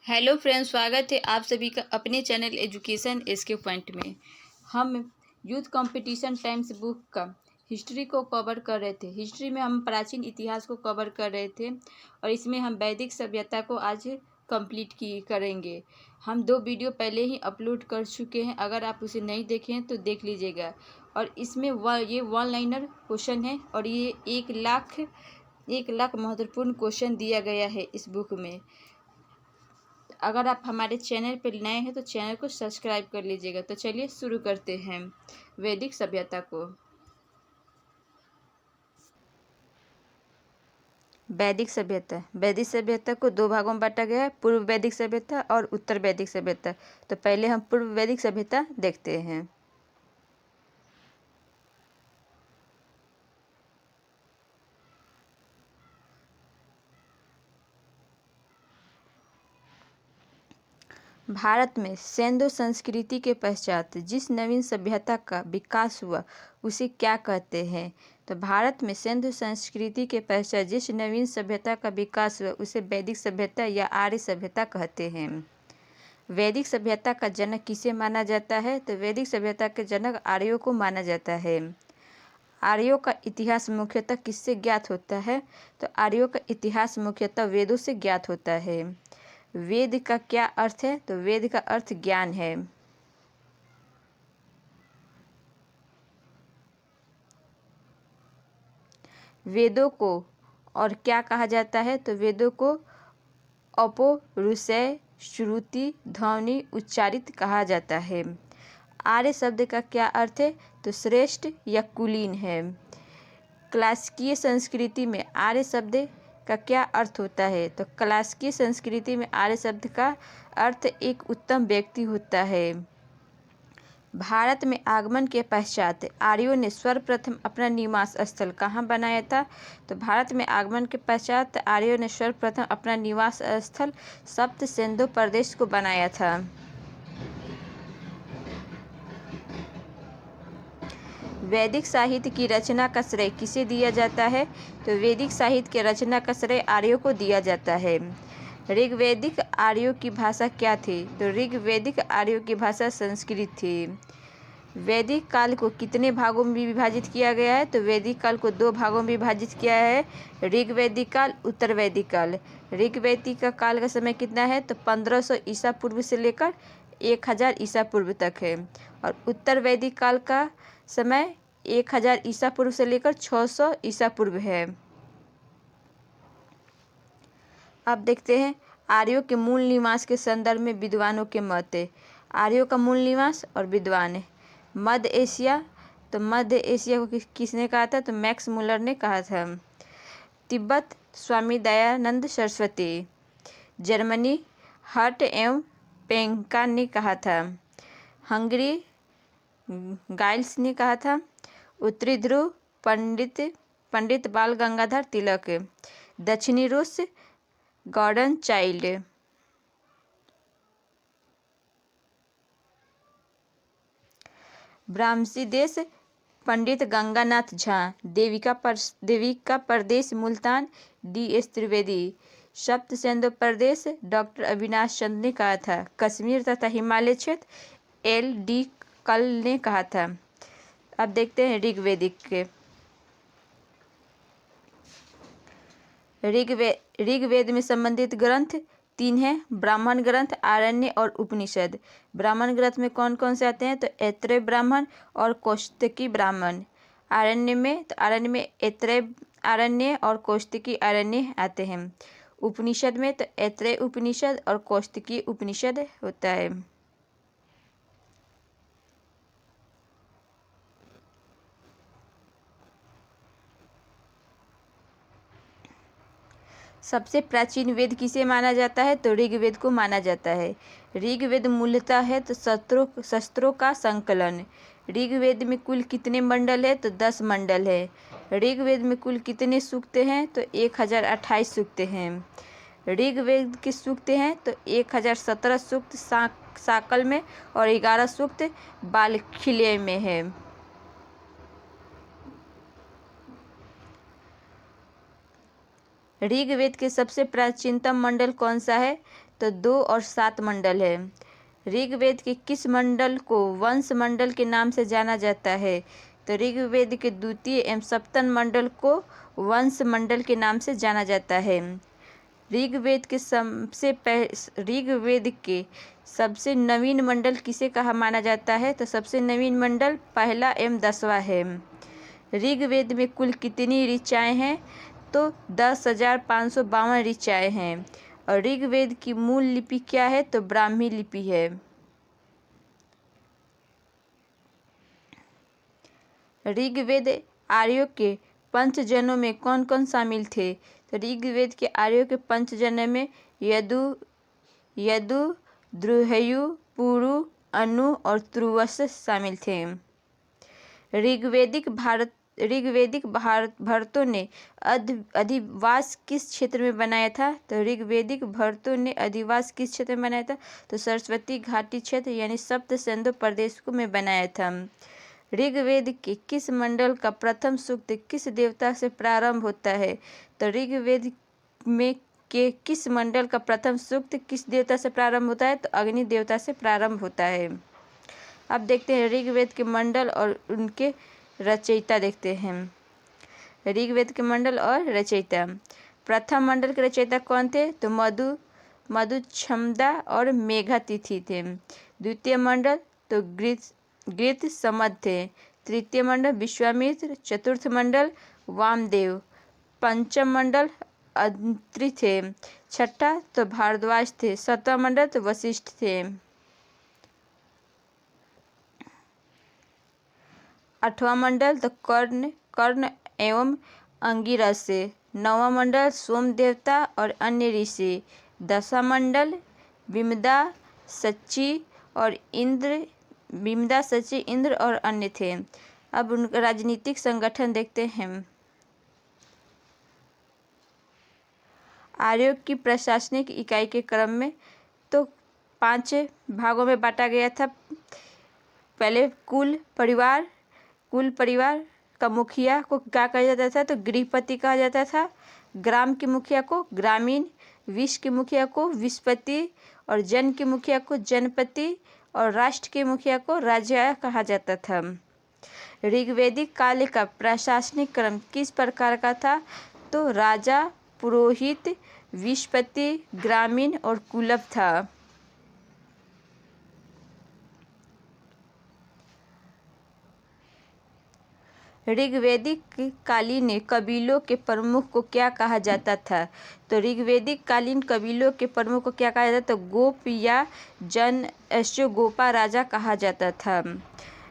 Hello friends, स्वागत है आप सभी का अपने चैनल एजुकेशन एसके पॉइंट में। हम यूथ कंपटीशन टाइम्स बुक का हिस्ट्री को कवर कर रहे थे। हिस्ट्री में हम प्राचीन इतिहास को कवर कर रहे थे और इसमें हम वैदिक सभ्यता को आज कंप्लीट करेंगे। हम 2 वीडियो पहले ही अपलोड कर चुके हैं, अगर आप उसे नहीं देखें तो देख लीजिएगा। और इसमें ये वन लाइनर क्वेश्चन है और ये 1 लाख महत्वपूर्ण क्वेश्चन दिया गया है इस बुक में। अगर आप हमारे चैनल पर नए हैं तो चैनल को सब्सक्राइब कर लीजिएगा। तो चलिए शुरू करते हैं वैदिक सभ्यता को। वैदिक सभ्यता को 2 भागों में बांटा गया है, पूर्व वैदिक सभ्यता और उत्तर वैदिक सभ्यता। तो पहले हम पूर्व वैदिक सभ्यता देखते हैं। भारत में सिंधु संस्कृति के पश्चात जिस नवीन सभ्यता का विकास हुआ उसे क्या कहते हैं? तो भारत में सिंधु संस्कृति के पश्चात जिस नवीन सभ्यता का विकास हुआ उसे वैदिक सभ्यता या आर्य सभ्यता कहते हैं। वैदिक सभ्यता का जनक किसे माना जाता है? तो वैदिक सभ्यता के जनक आर्यों को माना जाता है। आर्यों का इतिहास मुख्यतः किससे ज्ञात होता है? तो आर्यों का इतिहास मुख्यतः वेदों से ज्ञात होता है। वेद का क्या अर्थ है? तो वेद का अर्थ ज्ञान है। वेदों को और क्या कहा जाता है? तो वेदों को अपौरुषेय, श्रुति, ध्वनि, उच्चारित कहा जाता है। आर्य शब्द का क्या अर्थ है? तो श्रेष्ठ या कुलीन है। क्लासिकीय संस्कृति में आर्य शब्द का क्या अर्थ होता है? तो क्लासिकीय संस्कृति में आर्य शब्द का अर्थ एक उत्तम व्यक्ति होता है। भारत में आगमन के पश्चात आर्यों ने सर्वप्रथम अपना निवास स्थल कहाँ बनाया था? तो भारत में आगमन के पश्चात आर्यों ने सर्वप्रथम अपना निवास स्थल सप्त सिंधु प्रदेश को बनाया था। वैदिक साहित्य की रचना का श्रेय किसे दिया जाता है? तो वैदिक साहित्य की रचना का श्रेय आर्यों को दिया जाता है। ऋग्वैदिक आर्यों की भाषा क्या थी? तो ऋग्वैदिक आर्यों की भाषा संस्कृत थी। वैदिक काल को कितने भागों में विभाजित किया गया है? तो वैदिक काल को 2 भागों में विभाजित किया है, ऋग्वैदिक काल, उत्तर वैदिक काल। ऋग्वैदिक का काल का समय कितना है? तो 1500 ईसा पूर्व से लेकर 1000 ईसा पूर्व तक है। और उत्तर वैदिक काल का समय 1000 ईसा पूर्व से लेकर 600 ईसा पूर्व है। अब देखते हैं आर्यों के मूल निवास के संदर्भ में विद्वानों के मत। आर्यों का मूल निवास और विद्वान मध्य एशिया। तो मध्य एशिया को किसने कहा था? तो मैक्स मुलर ने कहा था। तिब्बत स्वामी दयानंद सरस्वती। जर्मनी हर्ट एवं पेंका ने कहा था। हंगरी गाइल्स ने कहा था। उत्तरी ध्रुव पंडित बाल गंगाधर तिलक। दक्षिणी रूस गॉर्डन चाइल्ड। ब्राह्मसी देश पंडित गंगानाथ झा। देविका प्रदेश मुल्तान DS त्रिवेदी। सप्त सिंधु प्रदेश डॉक्टर अविनाश चंद्र ने कहा था। कश्मीर तथा हिमालय क्षेत्र LD कल ने कहा था। अब देखते हैं ऋग्वेदिक के। ऋग्वेद में संबंधित ग्रंथ 3 हैं, ब्राह्मण ग्रंथ, आरण्य और उपनिषद। ब्राह्मण ग्रंथ में कौन कौन से आते हैं? तो ऐत्रेय ब्राह्मण और कौशिकी ब्राह्मण। आरण्य में ऐत्रेय आरण्य और कौशिकी आरण्य आते हैं। उपनिषद में तो ऐत्रेय उपनिषद और कौशिकी उपनिषद होता है। सबसे प्राचीन वेद किसे माना जाता है? तो ऋग्वेद को माना जाता है। ऋग्वेद मूलतः है तो शस्त्रों का संकलन। ऋग्वेद में कुल कितने मंडल है? तो 10 मंडल है। ऋग्वेद में कुल कितने सूक्त हैं? तो 1028 सूक्त हैं। ऋग्वेद के सूक्त हैं तो 1017 सूक्त साकल में और 11 सूक्त बालखिल्य में है। ऋग्वेद के सबसे प्राचीनतम मंडल कौन सा है? तो 2 और 7 मंडल है। ऋग्वेद के किस मंडल को वंश मंडल के नाम से जाना जाता है? तो ऋग्वेद के द्वितीय एवं सप्तम मंडल को वंश मंडल के नाम से जाना जाता है। ऋग्वेद के सबसे नवीन मंडल किसे कहा माना जाता है? तो सबसे नवीन मंडल पहला एवं 10वां है। ऋग्वेद में कुल कितनी ऋचाएँ हैं? तो 10,552 ऋचाएँ हैं। और ऋग्वेद की मूल लिपि क्या है? तो ब्राह्मी लिपि है। ऋग्वेद आर्यों के पंचजनों में कौन कौन शामिल थे? तो ऋग्वेद के आर्यों के पंचजनों में यदु, द्रुह्यु, पुरु, अनु और तुर्वस शामिल थे। ऋग्वेदिक भरतों ने अधिवास किस क्षेत्र में बनाया था? तो ऋग्वेदिक भरतों ने अधिवास किस क्षेत्र में बनाया था? तो सरस्वती घाटी क्षेत्र यानी सप्त सिंधु प्रदेश को में बनाया था। ऋग्वेद के किस मंडल का प्रथम सूक्त किस देवता से प्रारंभ होता है? तो ऋग्वेद में के किस मंडल का प्रथम सूक्त किस देवता से प्रारंभ होता है? तो अग्नि देवता से प्रारंभ होता है। अब देखते हैं ऋग्वेद के मंडल और उनके रचयिता देखते हैं। ऋग्वेद के मंडल और रचयिता। प्रथम मंडल के रचयिता कौन थे? तो मधु, छमदा और मेघातिथि थे। द्वितीय मंडल तो गृत समद थे। तृतीय मंडल विश्वामित्र। चतुर्थ मंडल वामदेव। पंचम मंडल अत्रि थे। छठा तो भारद्वाज थे। सातवां मंडल तो वशिष्ठ थे। 8वां मंडल तो कर्ण एवं अंगिरस। 9वां मंडल सोम देवता और अन्य ऋषि। 10वां मंडल विमदा, सच्ची इंद्र और अन्य थे। अब उनका राजनीतिक संगठन देखते हैं। आर्यों की प्रशासनिक इकाई के क्रम में तो 5 भागों में बांटा गया था। पहले कुल परिवार का मुखिया को क्या कहा जाता था? तो गृहपति कहा जाता था। ग्राम के मुखिया को ग्रामीण, विष के मुखिया को विषपति और जन के मुखिया को जनपति और राष्ट्र के मुखिया को राजा कहा जाता था। ऋग्वेदिक काल का प्रशासनिक क्रम किस प्रकार का था? तो राजा, पुरोहित, विषपति, ग्रामीण और कुलप था। ऋग्वेदिक कालीन कबीलों के प्रमुख को क्या कहा जाता था? तो ऋग्वेदिक कालीन कबीलों के प्रमुख को क्या कहा जाता? तो गोप या गोपा राजा कहा जाता था।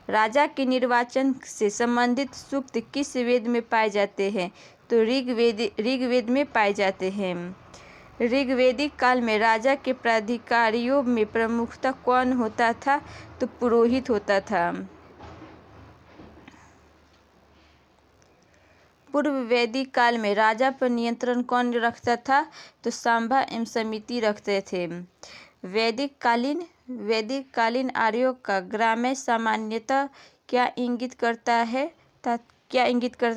राजा के निर्वाचन से संबंधित सूक्त किस वेद में पाए जाते हैं? तो ऋग्वेद में पाए जाते हैं। ऋग्वेदिक काल में राजा के प्राधिकारियों में प्रमुखता कौन होता था? तो पुरोहित होता था। पूर्व वैदिक काल में राजा पर नियंत्रण कौन रखता था? तो सांबा एवं समिति रखते थे। वैदिक कालीन आर्यों का ग्राम्य सामान्यतः क्या इंगित करता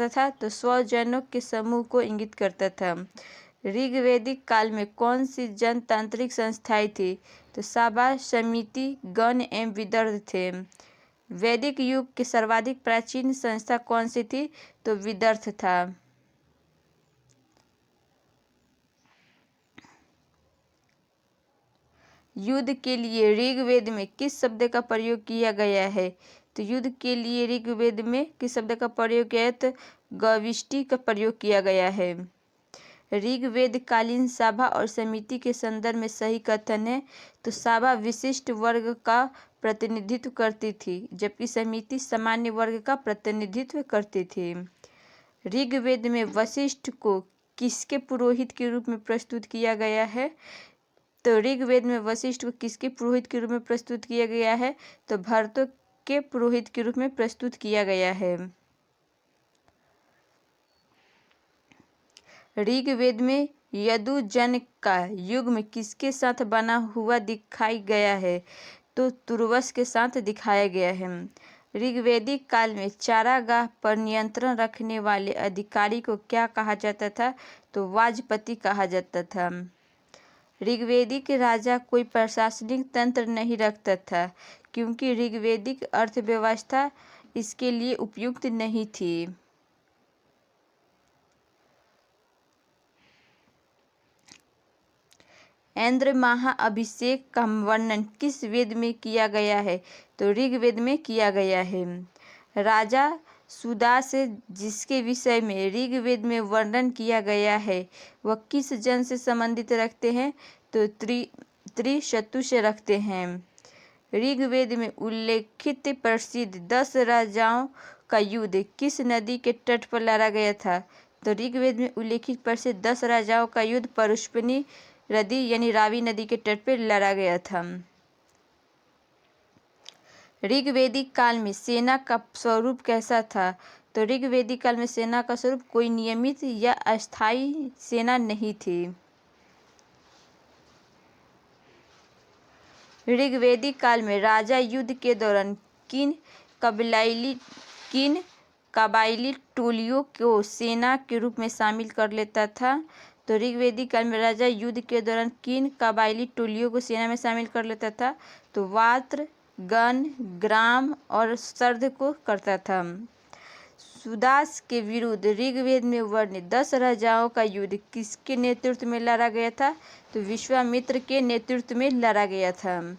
था? तो 100 जनों के समूह को इंगित करता था। ऋग्वेदिक काल में कौन सी जनतांत्रिक संस्थाएं थी? तो सभा, समिति, गण एवं विदर्भ थे। वैदिक युग की सर्वाधिक प्राचीन संस्था कौन सी थी? तो विदर्भ था। युद्ध के लिए ऋग्वेद में किस शब्द का प्रयोग किया गया है? तो युद्ध के लिए ऋग्वेद में किस शब्द का प्रयोग किया है? तो गविष्टि का प्रयोग किया गया है। ऋग्वेद कालीन सभा और समिति के संदर्भ में सही कथन है। तो सभा विशिष्ट वर्ग का प्रतिनिधित्व करती थी, जबकि समिति सामान्य वर्ग का प्रतिनिधित्व करती थी। ऋग्वेद में वशिष्ठ को किसके पुरोहित के रूप में प्रस्तुत किया गया है? तो ऋग्वेद में वशिष्ठ को किसके पुरोहित के रूप में प्रस्तुत किया गया है? तो भरतों के पुरोहित के रूप में प्रस्तुत किया गया है। ऋग्वेद में यदुजन का युग्म किसके साथ बना हुआ दिखाई गया है? तो तुर्वस के साथ दिखाया गया है। ऋग्वेदिक काल में चारागाह पर नियंत्रण रखने वाले अधिकारी को क्या कहा जाता था? तो वाजपति कहा जाता था। ऋग्वेदिक राजा कोई प्रशासनिक तंत्र नहीं रखता था, क्योंकि ऋग्वेदिक अर्थव्यवस्था इसके लिए उपयुक्त नहीं थी। इंद्र महाअभिषेक का वर्णन किस वेद में किया गया है? तो ऋग्वेद में किया गया है। राजा सुदास जिसके विषय में ऋग्वेद में वर्णन किया गया है वह किस जन से संबंधित रखते हैं? तो त्रिशतु से रखते हैं। ऋग्वेद में उल्लेखित प्रसिद्ध 10 राजाओं का युद्ध किस नदी के तट पर लड़ा गया था? तो ऋग्वेद में उल्लेखित प्रसिद्ध 10 राजाओं का युद्ध परुष्पनी नदी यानी रावी नदी के तट पर लड़ा गया था। ऋग्वेदिक काल में सेना का स्वरूप कैसा था? तो ऋग्वेदिक काल में सेना का स्वरूप कोई नियमित या अस्थायी सेना नहीं थी। ऋग्वेदिक काल में राजा युद्ध के दौरान किन कबायली टोलियों को सेना के रूप में शामिल कर लेता था? तो ऋग्वेदिक काल में राजा युद्ध के दौरान किन कबायली टोलियों को सेना में शामिल कर लेता था? तो वात्र, गण, ग्राम और सर्द को करता था। सुदास के विरुद्ध ऋग्वेद में वर्णित 10 राजाओं का युद्ध किसके नेतृत्व में लड़ा गया था? तो विश्वामित्र के नेतृत्व में लड़ा गया था।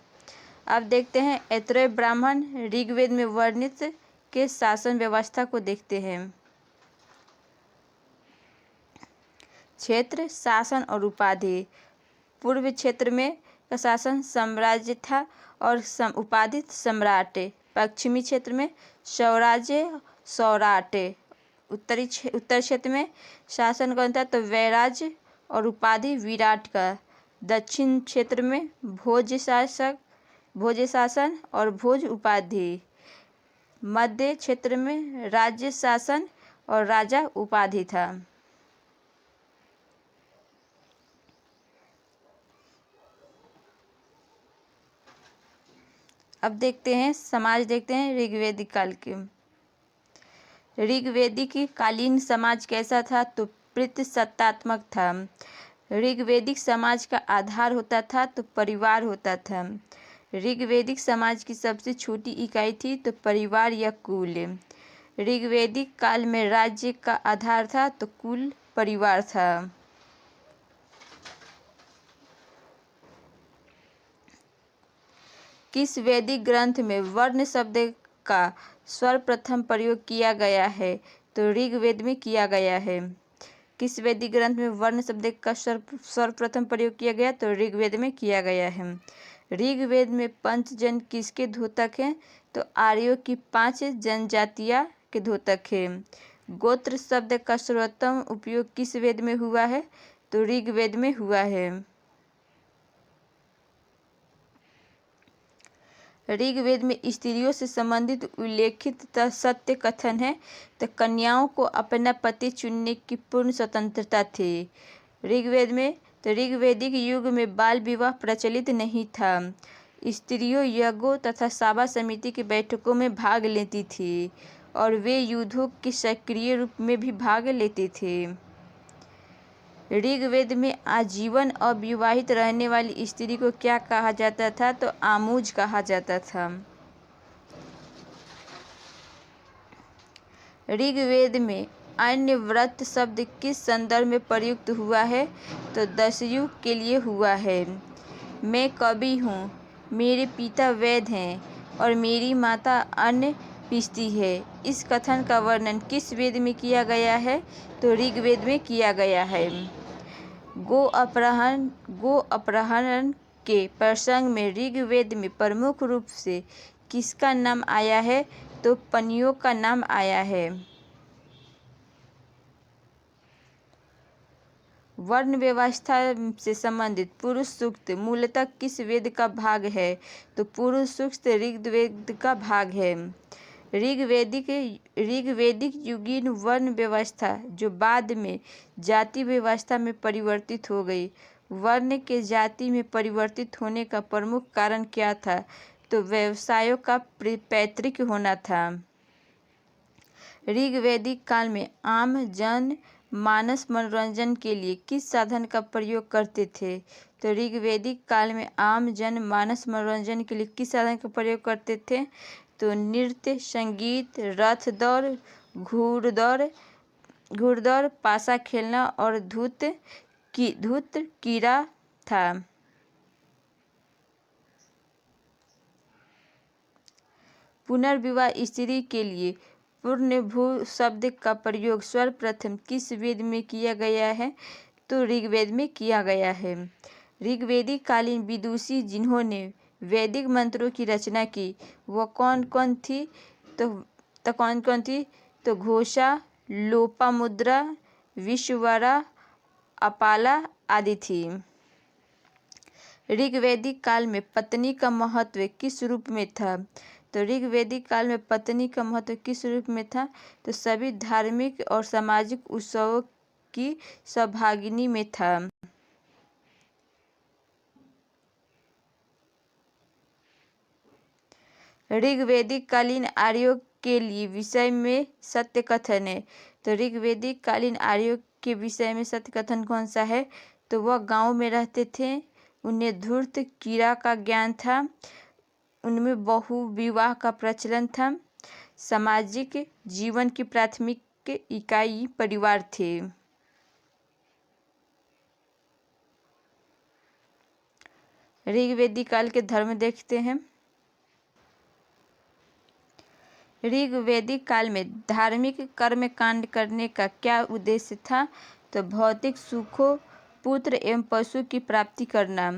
अब देखते हैं ऐतरेय ब्राह्मण ऋग्वेद में वर्णित के शासन व्यवस्था को देखते हैं। क्षेत्र, शासन और उपाधि। पूर्व क्षेत्र में का शासन साम्राज्य था और उपाधि सम्राट। पश्चिमी क्षेत्र में स्वराज्य सौराट। उत्तर क्षेत्र में शासन कौन था? तो वैराज्य और उपाधि विराट का। दक्षिण क्षेत्र में भोज शासन और भोज उपाधि। मध्य क्षेत्र में राज्य शासन और राजा उपाधि था। अब देखते हैं समाज, देखते हैं ऋग्वेदिक काल के। ऋग्वेदिक कालीन समाज कैसा था? तो पितृसत्तात्मक था। ऋग्वेदिक समाज का आधार होता था तो परिवार होता था। ऋग्वेदिक समाज की सबसे छोटी इकाई थी तो परिवार या कुल। ऋग्वेदिक काल में राज्य का आधार था तो कुल परिवार था। किस वैदिक ग्रंथ में वर्ण शब्द का सर्वप्रथम प्रयोग किया गया है? तो ऋग्वेद में किया गया है। किस वैदिक ग्रंथ में वर्ण शब्द का सर्वप्रथम प्रयोग किया गया? तो ऋग्वेद में किया गया है। ऋग्वेद में पंचजन किसके द्योतक हैं? तो आर्यों की 5 जनजातियां के द्योतक हैं। गोत्र शब्द का सर्वोत्तम उपयोग किस वेद में हुआ है? तो ऋग्वेद में हुआ है। ऋग्वेद में स्त्रियों से संबंधित उल्लेखित सत्य कथन है तो कन्याओं को अपना पति चुनने की पूर्ण स्वतंत्रता थी। ऋग्वेद में तो ऋग्वेदिक युग में बाल विवाह प्रचलित नहीं था। स्त्रियों यज्ञों तथा सभा समिति की बैठकों में भाग लेती थी और वे युद्धों के सक्रिय रूप में भी भाग लेती थी। ऋग्वेद में आजीवन अविवाहित रहने वाली स्त्री को क्या कहा जाता था? तो आमुज कहा जाता था। ऋग्वेद में अन्य व्रत शब्द किस संदर्भ में प्रयुक्त हुआ है? तो दशयुग के लिए हुआ है। मैं कवि हूँ, मेरे पिता वैद्य हैं और मेरी माता अन्न पीसती है। इस कथन का वर्णन किस वेद में किया गया है? तो ऋग्वेद में किया गया है। गो अपहरण के प्रसंग में ऋग्वेद में प्रमुख रूप से किसका नाम आया है? तो पनियों का नाम आया है। वर्ण व्यवस्था से संबंधित पुरुष सूक्त मूलतः किस वेद का भाग है? तो पुरुष सूक्त ऋग्वेद का भाग है। ऋग्वेदिक युगीन वर्ण व्यवस्था जो बाद में जाति व्यवस्था में परिवर्तित हो गई। वर्ण के जाति में परिवर्तित होने का प्रमुख कारण क्या था? तो व्यवसायों का पैतृक होना था। ऋग्वेदिक काल में आम जन मानस मनोरंजन के लिए किस साधन का प्रयोग करते थे? तो ऋग्वैदिक काल में आम जन मानस मनोरंजन के लिए किस साधन का प्रयोग करते थे? तो नृत्य, संगीत, रथ दौड़, घुड़दौड़, पासा खेलना और धूत कीड़ा था। पुनर्विवाह स्त्री के लिए पुण्यभू शब्द का प्रयोग सर्वप्रथम किस वेद में किया गया है? तो ऋग्वेद में किया गया है। ऋग्वेदिक कालीन विदुषी जिन्होंने वैदिक मंत्रों की रचना की वह कौन कौन थी? तो घोषा, लोपामुद्रा, विश्ववरा, अपाला आदि थी। ऋग्वैदिक काल में पत्नी का महत्व किस रूप में था? तो ऋग्वैदिक काल में पत्नी का महत्व किस रूप में था? तो सभी धार्मिक और सामाजिक उत्सवों की सहभागिनी में था। ऋग्वैदिक कालीन आर्यों के लिए विषय में सत्य कथन है। तो ऋग्वैदिक कालीन आर्यों के विषय में सत्य कथन कौन सा है? तो वह गांव में रहते थे, उन्हें धूर्त कीड़ा का ज्ञान था, उनमें बहु विवाह का प्रचलन था, सामाजिक जीवन की प्राथमिक इकाई परिवार थे। ऋग्वैदिक काल के धर्म देखते हैं। ऋग्वैदिक काल में धार्मिक कर्म कांड करने का क्या उद्देश्य था? तो भौतिक सुखों, पुत्र एवं पशु की प्राप्ति करना।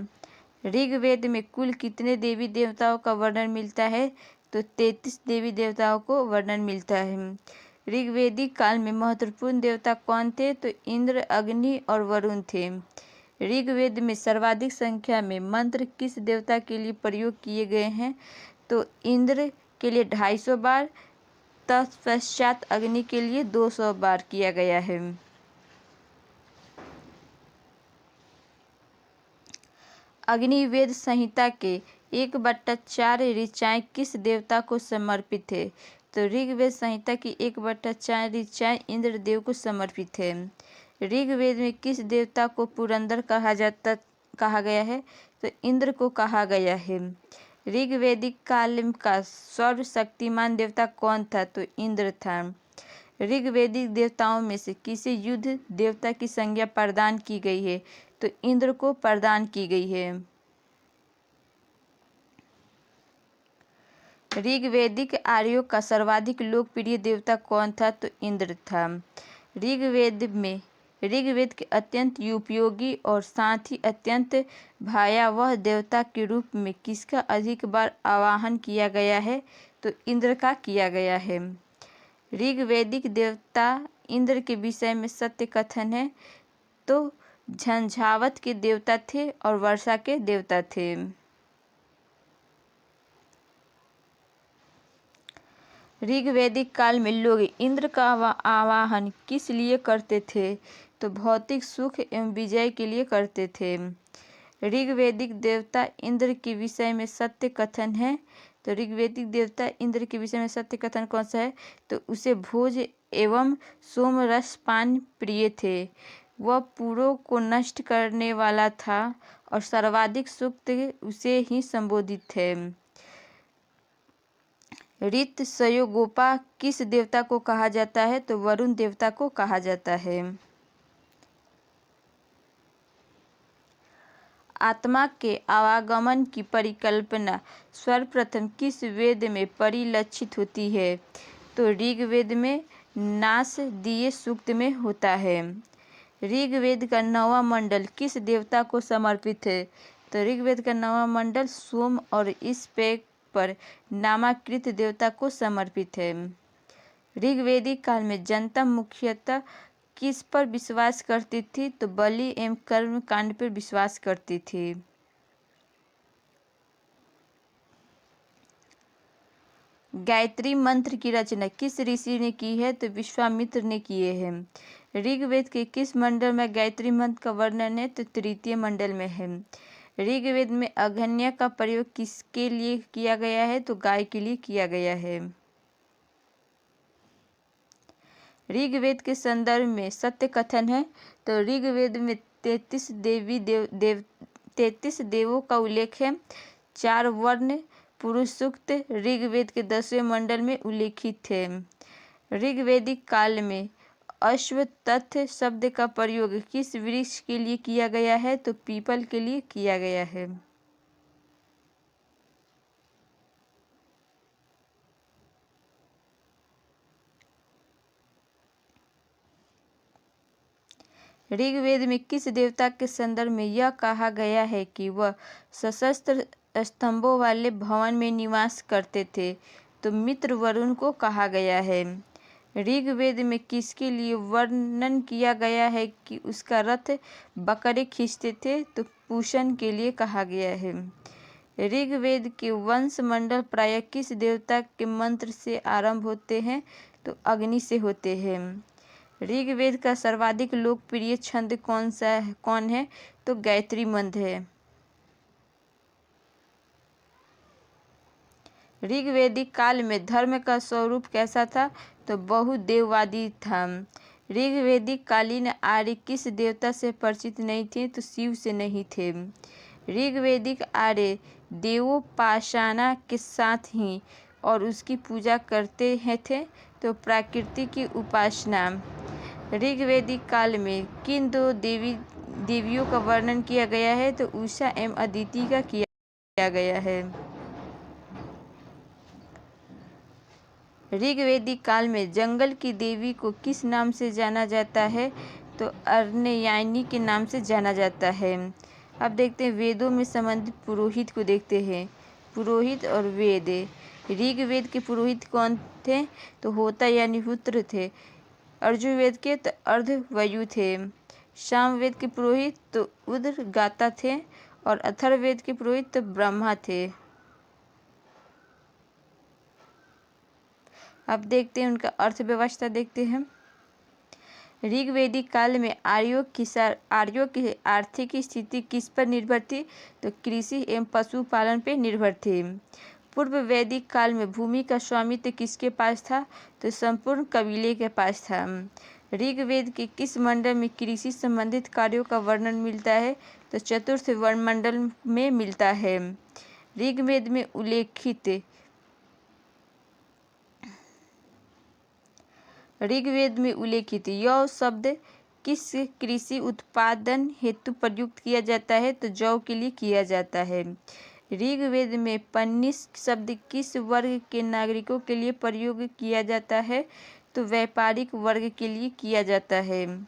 ऋग्वेद में कुल कितने देवी देवताओं का वर्णन मिलता है? तो 33 देवी देवताओं को वर्णन मिलता है। ऋग्वैदिक काल में महत्वपूर्ण देवता कौन थे? तो इंद्र, अग्नि और वरुण थे। ऋग्वेद में सर्वाधिक संख्या में मंत्र किस देवता के लिए प्रयोग किए गए हैं? तो इंद्र के लिए 250 बार, तत्पश्चात अग्नि के लिए 200 बार किया गया है। अग्निवेद संहिता के 1/4 ऋचाएँ किस देवता को समर्पित है? तो ऋग्वेद संहिता की 1/4 ऋचाएँ इंद्रदेव को समर्पित है। ऋग्वेद में किस देवता को पुरंदर कहा गया है? तो इंद्र को कहा गया है। ऋग्वैदिक काल का सर्वशक्तिमान देवता कौन था? तो इंद्र था। ऋग्वैदिक देवताओं में से किसे युद्ध देवता की संज्ञा प्रदान की गई है? तो इंद्र को प्रदान की गई है। ऋग्वैदिक आर्यों का सर्वाधिक लोकप्रिय देवता कौन था? तो इंद्र था। ऋग्वेद के अत्यंत उपयोगी और साथ ही अत्यंत भयावह देवता के रूप में किसका अधिक बार आवाहन किया गया है? तो इंद्र का किया गया है। ऋग्वैदिक देवता इंद्र के विषय में सत्य कथन है। तो झंझावत के देवता थे और वर्षा के देवता थे। ऋग्वैदिक काल में लोग इंद्र का आवाहन किस लिए करते थे? तो भौतिक सुख एवं विजय के लिए करते थे। ऋग्वैदिक देवता इंद्र के विषय में सत्य कथन है। तो ऋग्वैदिक देवता इंद्र के विषय में सत्य कथन कौन सा है? तो उसे भोज एवं सोम रस पान प्रिय थे, वह पूरों को नष्ट करने वाला था और सर्वाधिक सुक्त उसे ही संबोधित है। ऋत सयोगोपा किस देवता को कहा जाता है? तो वरुण देवता को कहा जाता है। आत्मा के आवागमन की परिकल्पना सर्वप्रथम किस वेद में परिलक्षित होती है? तो ऋग्वेद में नासदीय सूक्त में होता है। ऋग्वेद का 9वां मंडल किस देवता को समर्पित है? तो ऋग्वेद का 9वां मंडल सोम और इस पर नामाकृत देवता को समर्पित है। ऋग्वैदिक काल में जनता मुख्यतः किस पर विश्वास करती थी? तो बलि एवं कर्म कांड पर विश्वास करती थी। गायत्री मंत्र की रचना किस ऋषि ने की है? तो विश्वामित्र ने किए हैं। ऋग्वेद के किस मंडल में गायत्री मंत्र का वर्णन है? तो तृतीय मंडल में है। ऋग्वेद में अघन्या का प्रयोग किसके लिए किया गया है? तो गाय के लिए किया गया है। ऋग्वेद के संदर्भ में सत्य कथन है। तो ऋग्वेद में 33 देवों का उल्लेख है। 4 वर्ण पुरुष सूक्त ऋग्वेद के 10वें मंडल में उल्लेखित है। ऋग्वेदिक काल में अश्वत्थ शब्द का प्रयोग किस वृक्ष के लिए किया गया है? तो पीपल के लिए किया गया है। ऋग्वेद में किस देवता के संदर्भ में यह कहा गया है कि वह सशस्त्र स्तंभों वाले भवन में निवास करते थे? तो मित्र वरुण को कहा गया है। ऋग्वेद में किसके लिए वर्णन किया गया है कि उसका रथ बकरे खींचते थे? तो पूषण के लिए कहा गया है। ऋग्वेद के वंश मंडल प्रायः किस देवता के मंत्र से आरंभ होते हैं? तो अग्नि से होते हैं। ऋग्वेद का सर्वाधिक लोकप्रिय छंद कौन है? तो गायत्री मंत्र है। ऋग्वेदिक काल में धर्म का स्वरूप कैसा था? तो बहुदेववादी था। ऋग्वेदिक कालीन आर्य किस देवता से परिचित नहीं थे? तो शिव से नहीं थे। ऋग्वेदिक आर्य देवोपासना के साथ ही और उसकी पूजा करते हैं थे। तो प्रकृति की उपासना। ऋग्वेदिक काल में किन 2 देवियों का वर्णन किया गया है? तो उषा एवं अदिति का किया गया है। ऋग्वेदिक काल में जंगल की देवी को किस नाम से जाना जाता है? तो अर्णयानी के नाम से जाना जाता है। अब देखते हैं वेदों में संबंधित पुरोहित को देखते हैं। पुरोहित और वेद। ऋग्वेद के पुरोहित कौन थे? तो होता यानी पुत्र थे। यजुर्वेद के तो अर्धवायु थे। सामवेद के पुरोहित तो उद्गाता थे और अथर्ववेद के पुरोहित तो ब्रह्मा थे। अब देखते हैं उनका अर्थव्यवस्था देखते हैं। ऋग्वेदिक काल में आर्यों की आर्थिक स्थिति किस पर निर्भर थी? तो कृषि एवं पशुपालन पर निर्भर थी। पूर्व वैदिक काल में भूमि का स्वामित्व किसके पास था? तो संपूर्ण कबीले के पास था। ऋग्वेद के किस मंडल में कृषि संबंधित कार्यों का वर्णन मिलता है? तो चतुर्थ मंडल में मिलता है। ऋग्वेद में उल्लेखित यौ शब्द किस कृषि उत्पादन हेतु प्रयुक्त किया जाता है? तो जौ के लिए किया जाता है। ऋग्वेद में पन्निस शब्द किस वर्ग के नागरिकों के लिए प्रयोग किया जाता है? तो व्यापारिक वर्ग के लिए किया जाता है।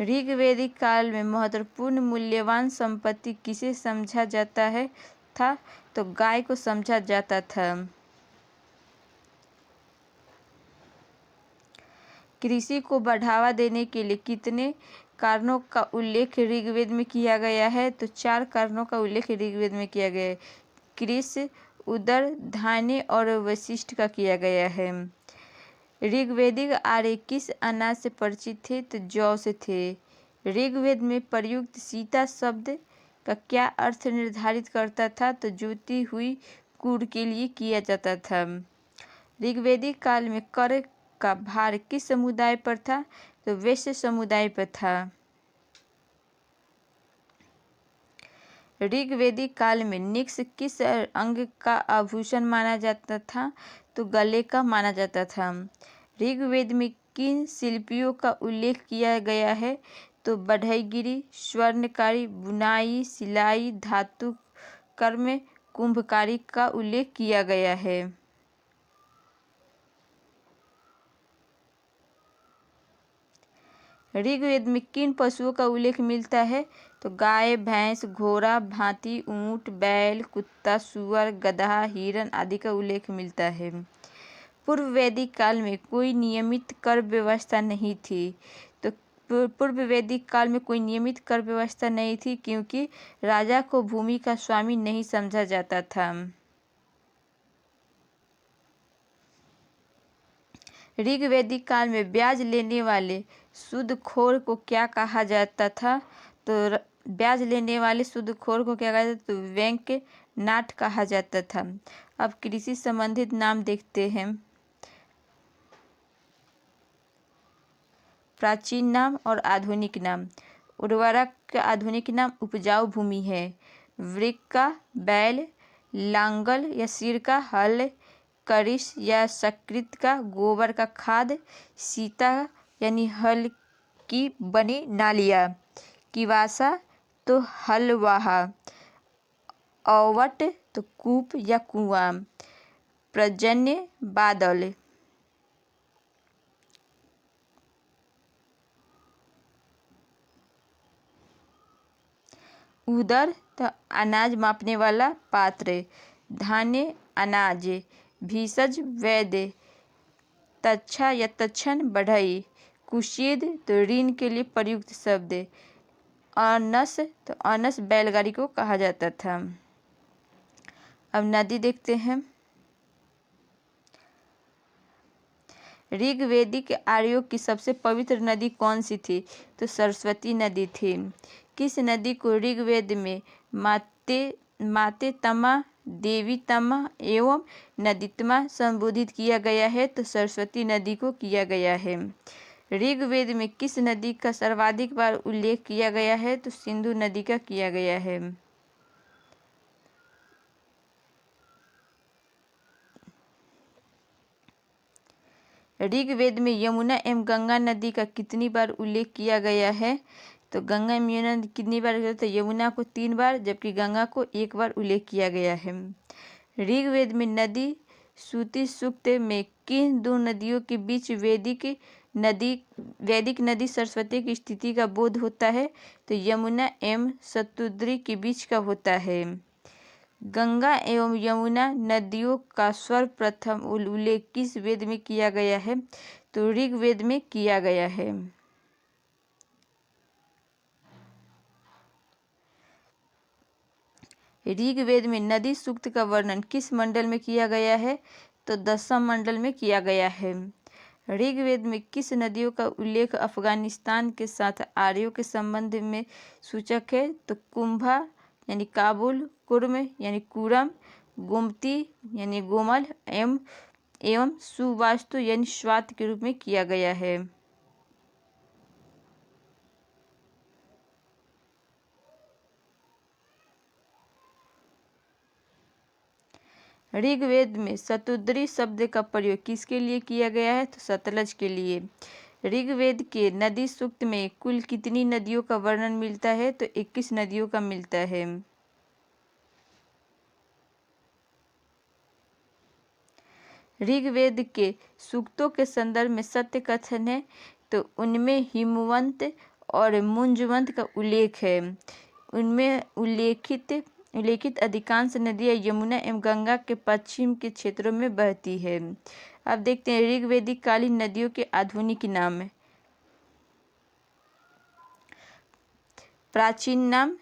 ऋग्वेदिक काल में महत्वपूर्ण मूल्यवान संपत्ति किसे समझा जाता था? तो गाय को समझा जाता था। कृषि को बढ़ावा देने के लिए कितने कारणों का उल्लेख ऋग्वेद में किया गया है? तो 4 कारणों का उल्लेख ऋग्वेद में किया गया है। कृषि, उदर, धान्य और वशिष्ठ का किया गया है। ऋग्वेदिक आर्य किस अनाज से परिचित थे? तो जौ से थे। ऋग्वेद में प्रयुक्त सीता शब्द का क्या अर्थ निर्धारित करता था? तो जोती हुई कूड़ के लिए किया जाता था। ऋग्वेदिक काल में कर का भार किस समुदाय पर था? तो वैश्य समुदाय पर था। ऋग्वेदिक काल में निक्ष किस अंग का आभूषण माना जाता था? तो गले का माना जाता था। ऋग्वेद में किन शिल्पियों का उल्लेख किया गया है? तो बढ़ईगिरी, स्वर्णकारी, बुनाई, सिलाई, धातु कर्म, कुंभकारी का उल्लेख किया गया है। ऋग्वेद में किन पशुओं का उल्लेख मिलता है? तो गाय, भैंस, घोड़ा, हाथी, ऊंट, बैल, कुत्ता, सुअर, गधा, हिरण आदि का उल्लेख मिलता है। पूर्व वैदिक काल में कोई नियमित कर व्यवस्था नहीं थी। तो पूर्व वैदिक काल में कोई नियमित कर व्यवस्था नहीं थी क्योंकि राजा को भूमि का स्वामी नहीं समझा जाता था। ऋग्वेदिक काल में ब्याज लेने वाले सूदखोर को क्या कहा जाता था? तो ब्याज लेने वाले सूदखोर को क्या कहा जाता था? तो बैंक नाट कहा जाता था। अब कृषि संबंधित नाम देखते हैं। प्राचीन नाम और आधुनिक नाम। उर्वरक का आधुनिक नाम उपजाऊ भूमि है। वृक्क का बैल, लांगल या सिर का हल, करिश या सकृत का गोबर का खाद, सीता यानी हल की बनी नालियाँ, किवासा तो हलवाहा, औवट तो कूप या कुआं, पर्जन्य बादल। उदर तो अनाज मापने वाला पात्र, धान्य अनाज, भीषज वैद्य, तच्छा या तक्षण बढ़ई, कुशीद तो ऋण के लिए प्रयुक्त शब्द, अनस तो अनस बैलगाड़ी को कहा जाता था। अब नदी देखते हैं। ऋग्वेदिक आर्यों की सबसे पवित्र नदी कौन सी थी? तो सरस्वती नदी थी। किस नदी को ऋग्वेद में माते तमा, देवी तमा एवं नदीतमा संबोधित किया गया है? तो सरस्वती नदी को किया गया है। ऋग्वेद में किस नदी का सर्वाधिक बार उल्लेख किया गया है? तो सिंधु नदी का किया गया है। ऋग्वेद में यमुना एवं गंगा नदी का कितनी बार उल्लेख किया गया है? तो गंगा एवं यमुना कितनी बार? तो यमुना को 3 बार जबकि गंगा को 1 बार उल्लेख किया गया है। ऋग्वेद में नदी श्रुति सूक्त में किन 2 नदियों के बीच वैदिक नदी सरस्वती की स्थिति का बोध होता है? तो यमुना एवं शतुद्री के बीच का होता है। गंगा एवं यमुना नदियों का सर्वप्रथम उल्लेख किस वेद में किया गया है? तो ऋग्वेद में किया गया है। ऋग्वेद में नदी सूक्त का वर्णन किस मंडल में किया गया है? तो 10वें मंडल में किया गया है। ऋग्वेद में किस नदियों का उल्लेख अफगानिस्तान के साथ आर्यों के संबंध में सूचक है? तो कुंभा यानी काबुल, कुर्म यानी कुरम, गोमती यानी गोमल एवं सुवास्तु यानी स्वात के रूप में किया गया है। ऋग्वेद में शतुद्री शब्द का प्रयोग किसके लिए किया गया है? तो सतलज के लिए। ऋग्वेद के नदी सूक्त में कुल कितनी नदियों का वर्णन मिलता है? तो 21 नदियों का मिलता है। ऋग्वेद के सूक्तों के संदर्भ में सत्य कथन है तो उनमें हिमवंत और मुंजवंत का उल्लेख है। उनमें उल्लेखित अधिकांश नदियाँ यमुना एवं गंगा के पश्चिम के क्षेत्रों में बहती है। अब देखते हैं ऋग्वेदिक कालीन नदियों के आधुनिक नाम। प्राचीन नाम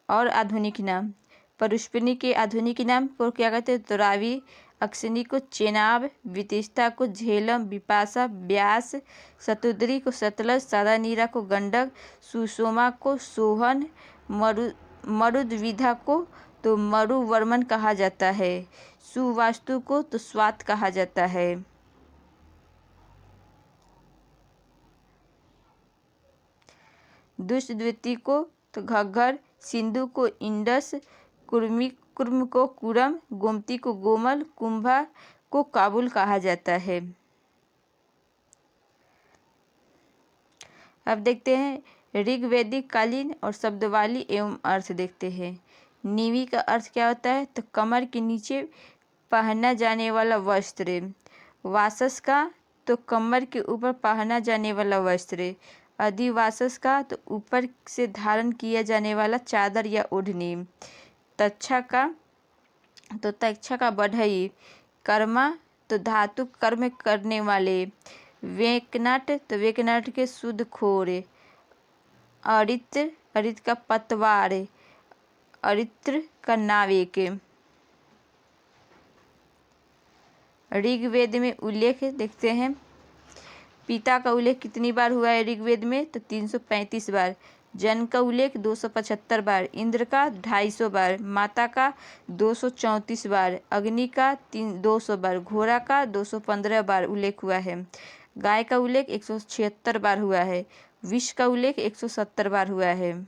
और आधुनिक नाम। परुष्पिनी के आधुनिक नाम को क्या कहते हैं? तो रावी, अक्षनी को चेनाब, वितिस्ता को झेलम, विपाशा ब्यास, शतुद्री को सतलज, सादानीरा को गंडक, सुषमा को सोहन, मरुद्विधा को तो मरुवर्मन कहा जाता है, सुवास्तु को तो स्वात कहा जाता है। दुष्टद्विती को तो घग्गर, सिंधु को इंडस, कुर्म को कुरम, गोमती को गोमल, कुंभा को काबुल कहा जाता है। अब देखते हैं ऋग्वेदिक कालीन और शब्दावली एवं अर्थ देखते हैं। नीवी का अर्थ क्या होता है? तो कमर के नीचे पहना जाने वाला वस्त्र। वासस का तो कमर के ऊपर पहना जाने वाला वस्त्र। अधिवासस का तो ऊपर से धारण किया जाने वाला चादर या ओढ़नी। तक्षा का बढ़ई। कर्मा तो धातु कर्म करने वाले। वेकनाट तो वेकनाट के शुद्ध खोर। अरित्र का पतवार। अरित्र का नाविक। ऋग्वेद में उल्लेख देखते हैं। पिता का उल्लेख कितनी बार हुआ है ऋग्वेद में? तो 335 बार। जन का उल्लेख 275 बार। इंद्र का 250 बार। माता का 234 बार। अग्नि का 200 बार। घोड़ा का 215 बार उल्लेख हुआ है। गाय का उल्लेख 176 बार हुआ है। विष का उल्लेख 170 बार हुआ है।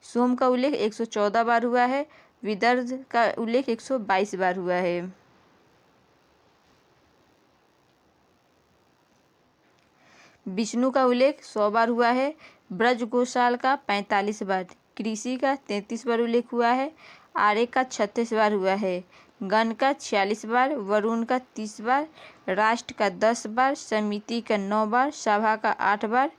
सोम का उल्लेख 114 बार हुआ है। विदर्भ का उल्लेख 122 बार हुआ है। विष्णु का उल्लेख 100 बार हुआ है। ब्रज गोशाल का 45 बार, कृषि का 33 बार उल्लेख हुआ है। आर्य का 36 बार हुआ है। गण का 46 बार, वरुण का 30 बार, राष्ट्र का 10 बार, समिति का 9 बार, सभा का 8 बार,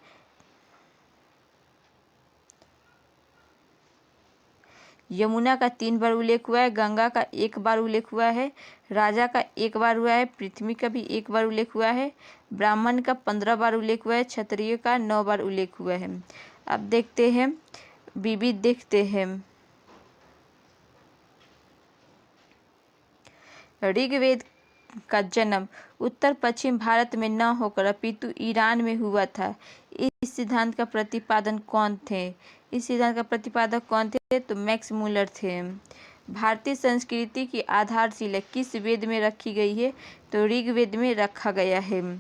यमुना का 3 बार उल्लेख हुआ है। गंगा का 1 बार उल्लेख हुआ है। राजा का 1 बार हुआ है। पृथ्वी का भी 1 बार उल्लेख हुआ है। ब्राह्मण का 15 बार उल्लेख हुआ है। क्षत्रिय का 9 बार उल्लेख हुआ है। अब देखते हैं विविध देखते हैं। ऋग्वेद का जन्म उत्तर पश्चिम भारत में न होकर अपितु ईरान में हुआ था। इस सिद्धांत का प्रतिपादन कौन थे? इस सिद्धांत का प्रतिपादक कौन थे? तो मैक्स मूलर थे। भारतीय संस्कृति की आधारशिला किस वेद में रखी गई है? तो ऋग्वेद में रखा गया है।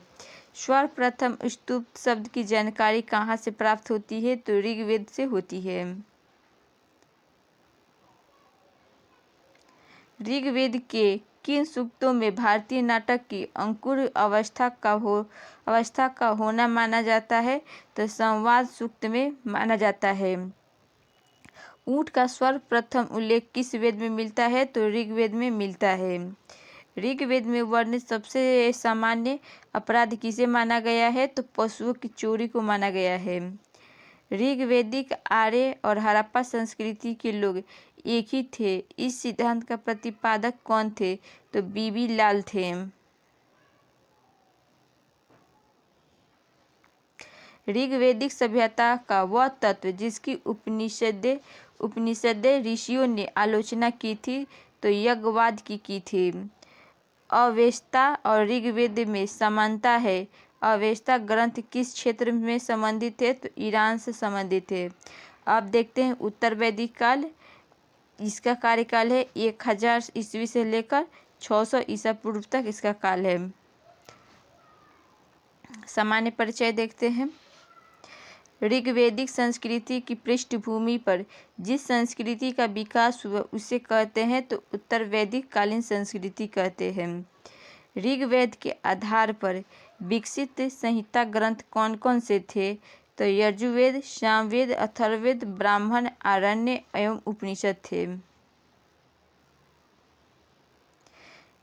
सर्वप्रथम स्तूप शब्द की जानकारी कहाँ से प्राप्त होती है? तो ऋग्वेद से होती है। ऋग्वेद के किन सूक्तों में भारतीय नाटक की अंकुर अवस्था का होना माना जाता है? तो संवाद सूक्त में माना जाता है। ऊंट का सर्वप्रथम उल्लेख किस वेद में मिलता है? तो ऋग्वेद में मिलता है। ऋग्वेद में वर्णित सबसे सामान्य अपराध किसे माना गया है? तो पशुओं की चोरी को माना गया है। ऋग्वेदिक आर्य और हड़प्पा संस्कृति के लोग एक ही थे। इस सिद्धांत का प्रतिपादक कौन थे? तो बीबी लाल थे। ऋग्वेदिक सभ्यता का वह तत्व जिसकी उपनिषदें ऋषियों ने आलोचना की थी, तो यज्ञवाद की थी। अवेस्ता और ऋग्वेद में समानता है। अवेस्ता ग्रंथ किस क्षेत्र में संबंधित है? तो ईरान से संबंधित है। अब देखते हैं उत्तर वैदिक काल। इसका कार्यकाल है 1000 ईस्वी से लेकर 600 ईसा पूर्व तक इसका काल है। सामान्य परिचय देखते हैं। ऋग्वेदिक संस्कृति की पृष्ठभूमि पर जिस संस्कृति का विकास हुआ उसे कहते हैं तो उत्तर वैदिक कालीन संस्कृति कहते हैं। ऋग्वेद के आधार पर विकसित संहिता ग्रंथ कौन कौन से थे? तो यजुर्वेद, सामवेद, अथर्ववेद, ब्राह्मण, आरण्य एवं उपनिषद थे।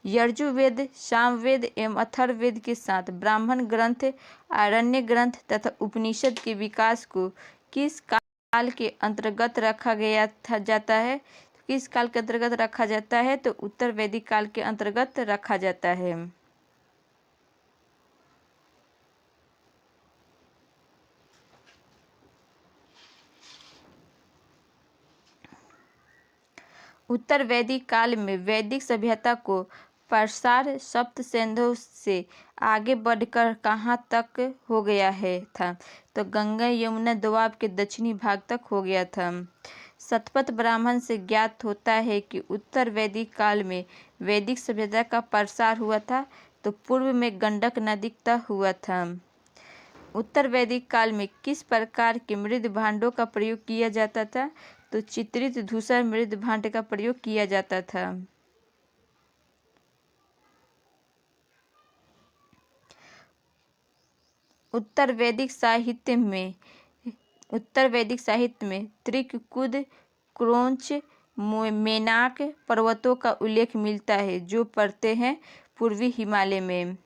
यजुर्वेद, सामवेद एवं अथर्ववेद के साथ ब्राह्मण ग्रंथ, आरण्य ग्रंथ तथा उपनिषद के विकास को किस काल के अंतर्गत रखा जाता है? किस काल के अंतर्गत रखा जाता है? तो उत्तर वैदिक काल के अंतर्गत रखा जाता है। उत्तर वैदिक काल में वैदिक सभ्यता को प्रसार सप्त सिंधु से आगे बढ़कर कहाँ तक हो गया था? तो गंगा यमुना दोआब के दक्षिणी भाग तक हो गया था। शतपथ ब्राह्मण से ज्ञात होता है कि उत्तर वैदिक काल में वैदिक सभ्यता का प्रसार हुआ था, तो पूर्व में गंडक नदी तक हुआ था। उत्तर वैदिक काल में किस प्रकार के मृद भांडों का प्रयोग किया जाता था? तो चित्रित धूसर मृद भांड का प्रयोग किया जाता था। उत्तर वैदिक साहित्य में त्रिकुद, क्रोंच, मेनाक पर्वतों का उल्लेख मिलता है जो पड़ते हैं पूर्वी हिमालय में।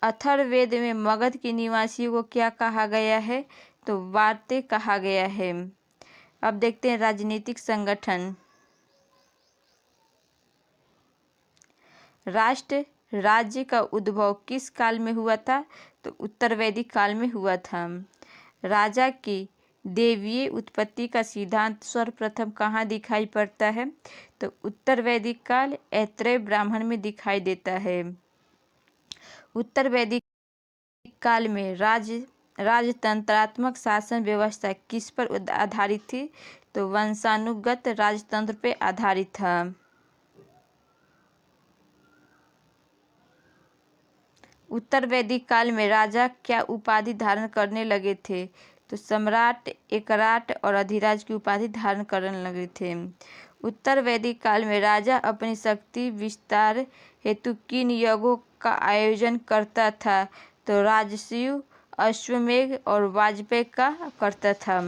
अथर्ववेद में मगध के निवासियों को क्या कहा गया है? तो वार्ते कहा गया है। अब देखते हैं राजनीतिक संगठन। राष्ट्र राज्य का उद्भव किस काल में हुआ था? तो उत्तर वैदिक काल में हुआ था। राजा की देवीय उत्पत्ति का सिद्धांत सर्वप्रथम कहाँ दिखाई पड़ता है? तो उत्तर वैदिक काल ऐत्रेय ब्राह्मण में दिखाई देता है। उत्तर वैदिक काल में राजतंत्रात्मक शासन व्यवस्था किस पर आधारित थी? तो वंशानुगत राजतंत्र पर आधारित था। उत्तर वैदिक काल में राजा क्या उपाधि धारण करने लगे थे? तो सम्राट, एकराट और अधिराज की उपाधि धारण करने लगे थे। उत्तर वैदिक काल में राजा अपनी शक्ति विस्तार हेतु किन यज्ञों का आयोजन करता था? तो राजसूय, अश्वमेध और वाजपेय का करता था।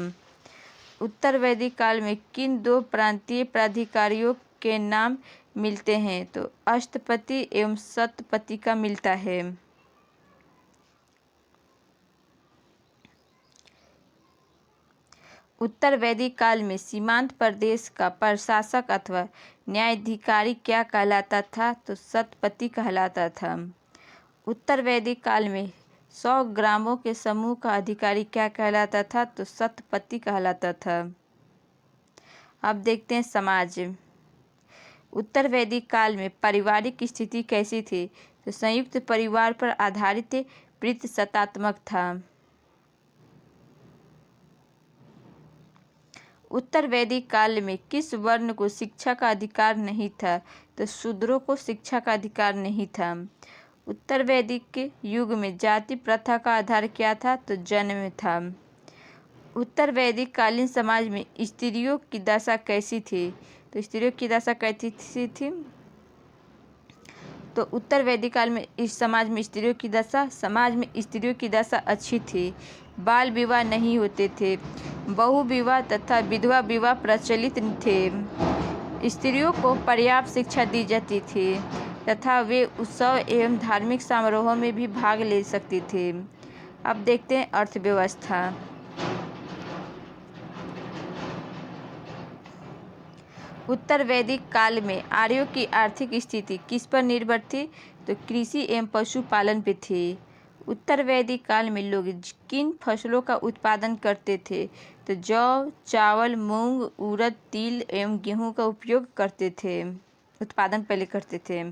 उत्तर वैदिक काल में किन दो प्रांतीय प्राधिकारियों के नाम मिलते हैं? तो अष्टपति एवं सतपति का मिलता है। उत्तर वैदिक काल में सीमांत प्रदेश का प्रशासक अथवा न्यायाधिकारी क्या कहलाता था? तो सतपति कहलाता था। उत्तर वैदिक काल में 100 ग्रामों के समूह का अधिकारी क्या कहलाता था? तो सतपति कहलाता था। अब देखते हैं समाज। उत्तर वैदिक काल में पारिवारिक स्थिति कैसी थी? तो संयुक्त परिवार पर आधारित प्रतिशतात्मक था। उत्तर वैदिक काल में किस वर्ण को शिक्षा का अधिकार नहीं था? तो शूद्रों को शिक्षा का अधिकार नहीं था। उत्तर वैदिक युग में जाति प्रथा का आधार क्या था? तो जन्म था। उत्तर वैदिक कालीन समाज में स्त्रियों की दशा कैसी थी? तो स्त्रियों की दशा कैसी थी? तो उत्तर वैदिक काल में इस समाज में स्त्रियों की दशा अच्छी थी। बाल विवाह नहीं होते थे। बहु विवाह तथा विधवा विवाह प्रचलित थे। स्त्रियों को पर्याप्त शिक्षा दी जाती थी तथा वे उत्सव एवं धार्मिक समारोहों में भी भाग ले सकती थे। अब देखते हैं अर्थव्यवस्था। उत्तर वैदिक काल में आर्यों की आर्थिक स्थिति किस पर निर्भर थी? तो कृषि एवं पशुपालन पे थी। उत्तर वैदिक काल में लोग किन फसलों का उत्पादन करते थे? तो जौ, चावल, मूंग, उड़द, तिल एवं गेहूं का उपयोग करते थे, उत्पादन पहले करते थे।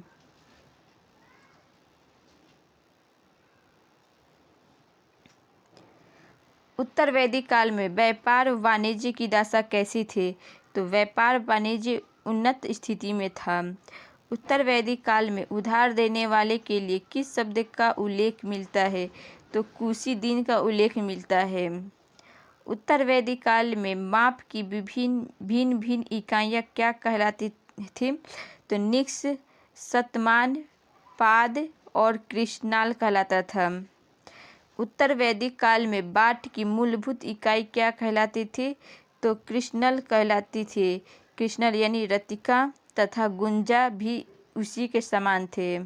उत्तर वैदिक काल में व्यापार वाणिज्य की दशा कैसी थी? तो व्यापार वाणिज्य उन्नत स्थिति में था। उत्तर वैदिक काल में उधार देने वाले के लिए किस शब्द का उल्लेख मिलता है? तो कुशी दिन का उल्लेख मिलता है। उत्तर वैदिक काल में माप की भिन्न भिन्न इकाइयाँ क्या कहलाती थी? तो निक्ष, शतमान, पाद और कृष्णाल कहलाता था। उत्तर वैदिक काल में बाट की मूलभूत इकाई क्या कहलाती थी? तो कृष्णल कहलाती थी। कृष्णल यानी रतिका तथा गुंजा भी उसी के समान थे।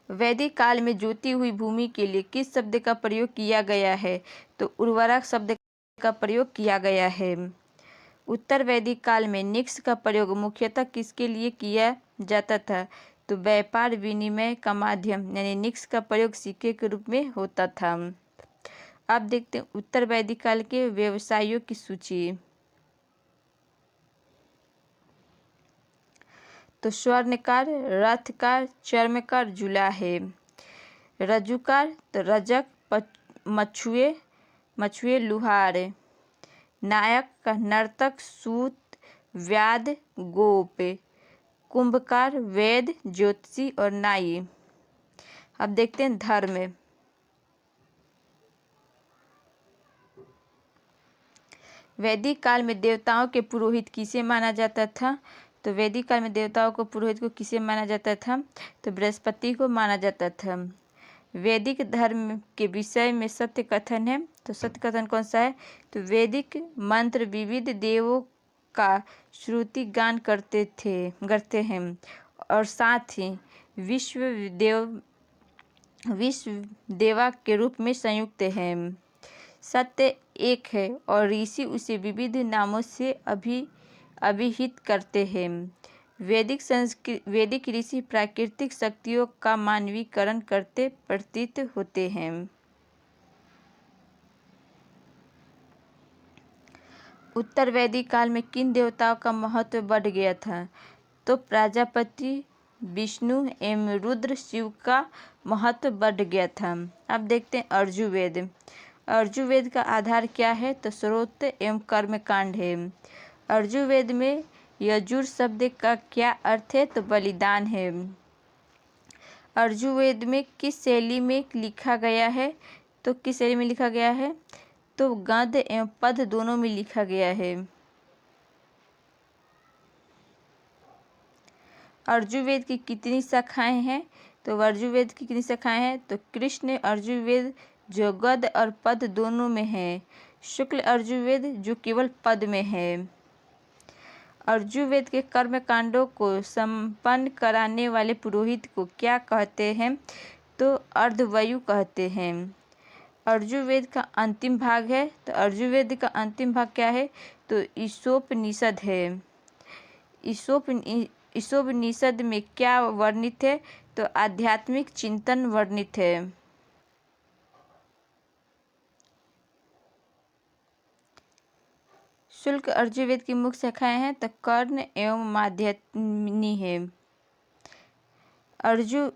वैदिक काल में जोती हुई भूमि के लिए किस शब्द का प्रयोग किया गया है? तो उर्वरक शब्द का प्रयोग किया गया है। उत्तर वैदिक काल में निक्ष का प्रयोग मुख्यतः किसके लिए किया जाता था? तो व्यापार विनिमय का माध्यम यानी निक्ष का प्रयोग सिक्के के रूप में होता था। अब देखते हैं उत्तर वैदिक काल के व्यवसायों की सूची। तो स्वर्णकार, रथकार, चर्मकार, जुलाहे। रज्जुकार तो रजक, मछुए, लुहार। नायक का नर्तक, सूत, व्याध, गोप। कुंभकार, वेद, ज्योतिषी और नाई। अब देखते हैं धर्म। वैदिक काल में देवताओं के पुरोहित किसे माना जाता था? तो वैदिक काल में देवताओं को पुरोहित को किसे माना जाता था? तो बृहस्पति को माना जाता था। वैदिक धर्म के विषय में सत्य कथन है। तो सत्य कथन कौन सा है? तो वैदिक मंत्र विविध देवों का श्रुति गान करते हैं और साथ ही विश्व देवा के रूप में संयुक्त है। सत्य एक है और ऋषि उसे विविध नामों से अभिहित करते हैं। वैदिक ऋषि प्राकृतिक शक्तियों का मानवीकरण करते प्रतीत होते हैं। उत्तर वैदिक काल में किन देवताओं का महत्व बढ़ गया था? तो प्रजापति, विष्णु एवं रुद्र शिव का महत्व बढ़ गया था। अब देखते हैं अर्जुवेद। अर्जुवेद का आधार क्या है? तो स्रोत एवं कर्मकांड है। अर्जुवेद में यजुर शब्द का क्या अर्थ है? तो बलिदान है। अर्जुवेद में किस शैली में लिखा गया है? तो किस शैली में लिखा गया है? तो गद्य एवं पद दोनों में लिखा गया है। अर्जुवेद की कितनी शाखाएं हैं? तो अर्जुवेद की कितनी शाखाएं हैं? तो कृष्ण अर्जुवेद जो गद्य और पद दोनों में है, शुक्ल अर्जुवेद जो केवल पद में है। अर्जुवेद के कर्म कांडों को संपन्न कराने वाले पुरोहित को क्या कहते हैं? तो अर्धवयु कहते हैं। अर्जुवेद का अंतिम भाग है, तो अर्जुवेद का अंतिम भाग क्या है? तो ईशोपनिषद है। ईशोपनिषद में क्या वर्णित है? तो आध्यात्मिक चिंतन वर्णित है। शुल्क अर्जुवेद की मुख्य शाखाएं हैं, तो कर्ण एवं माध्यमिनी है।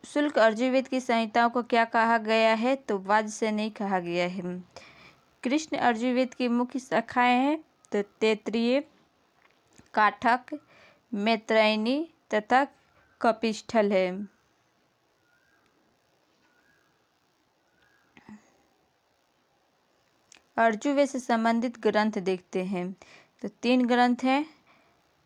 शुल्क अर्जुवेद की संहिताओं को क्या कहा गया है? तो वाद से नहीं कहा गया है। कृष्ण अर्जुवेद की मुख्य शाखाएं हैं, तो तैत्तिरीय, काठक, मैत्रेयी तथा कपिस्थल है। अर्जुवेद से संबंधित ग्रंथ देखते हैं, तो 3 ग्रंथ हैं,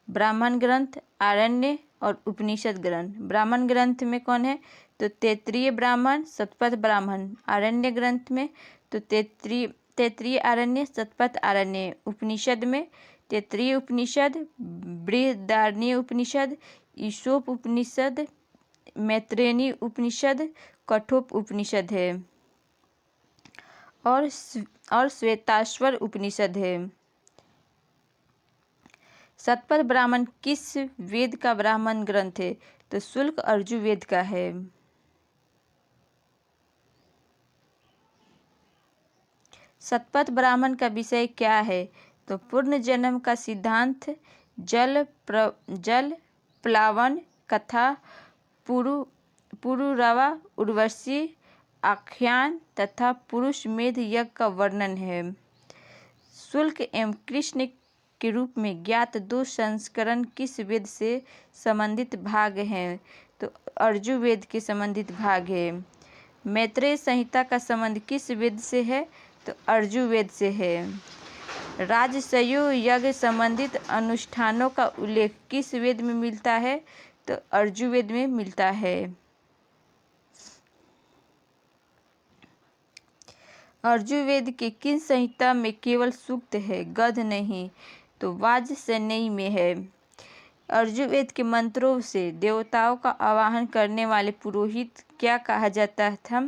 ब्राह्मण ग्रंथ, आरण्य और उपनिषद ग्रंथ। ब्राह्मण ग्रंथ में कौन है? तो तैत्तिरीय ब्राह्मण, शतपथ ब्राह्मण। आरण्य ग्रंथ में तो तैत्तिरीय आरण्य, शतपथ आरण्य। उपनिषद में तैत्तिरीय उपनिषद, बृहदारण्यक उपनिषद, ईशोप उपनिषद, मैत्रेयी उपनिषद, कठोप उपनिषद है और श्वेताश्वर उपनिषद है। शतपथ ब्राह्मण किस वेद का ब्राह्मण ग्रंथ है? तो शुल्क अर्जुवेद का है। शतपथ ब्राह्मण का विषय क्या है? तो पूर्ण जन्म का सिद्धांत, जल प्लावन कथा, पुरुरवा उर्वशी आख्यान तथा पुरुष मेध यज्ञ का वर्णन है। शुल्क एवं कृष्ण के रूप में ज्ञात 2 संस्करण किस वेद से संबंधित भाग हैं? तो अर्जुवेद के संबंधित भाग है। मैत्रेय संहिता का संबंध किस वेद से है? तो अर्जुवेद से है। राजसूय यज्ञ संबंधित अनुष्ठानों का उल्लेख किस वेद में मिलता है? तो अर्जुवेद में मिलता है। अर्जुवेद के किन संहिता में केवल सूक्त है, गद्य नहीं? तो वाजसेयी में है। अर्जुवेद के मंत्रों से देवताओं का आवाहन करने वाले पुरोहित क्या कहा जाता था?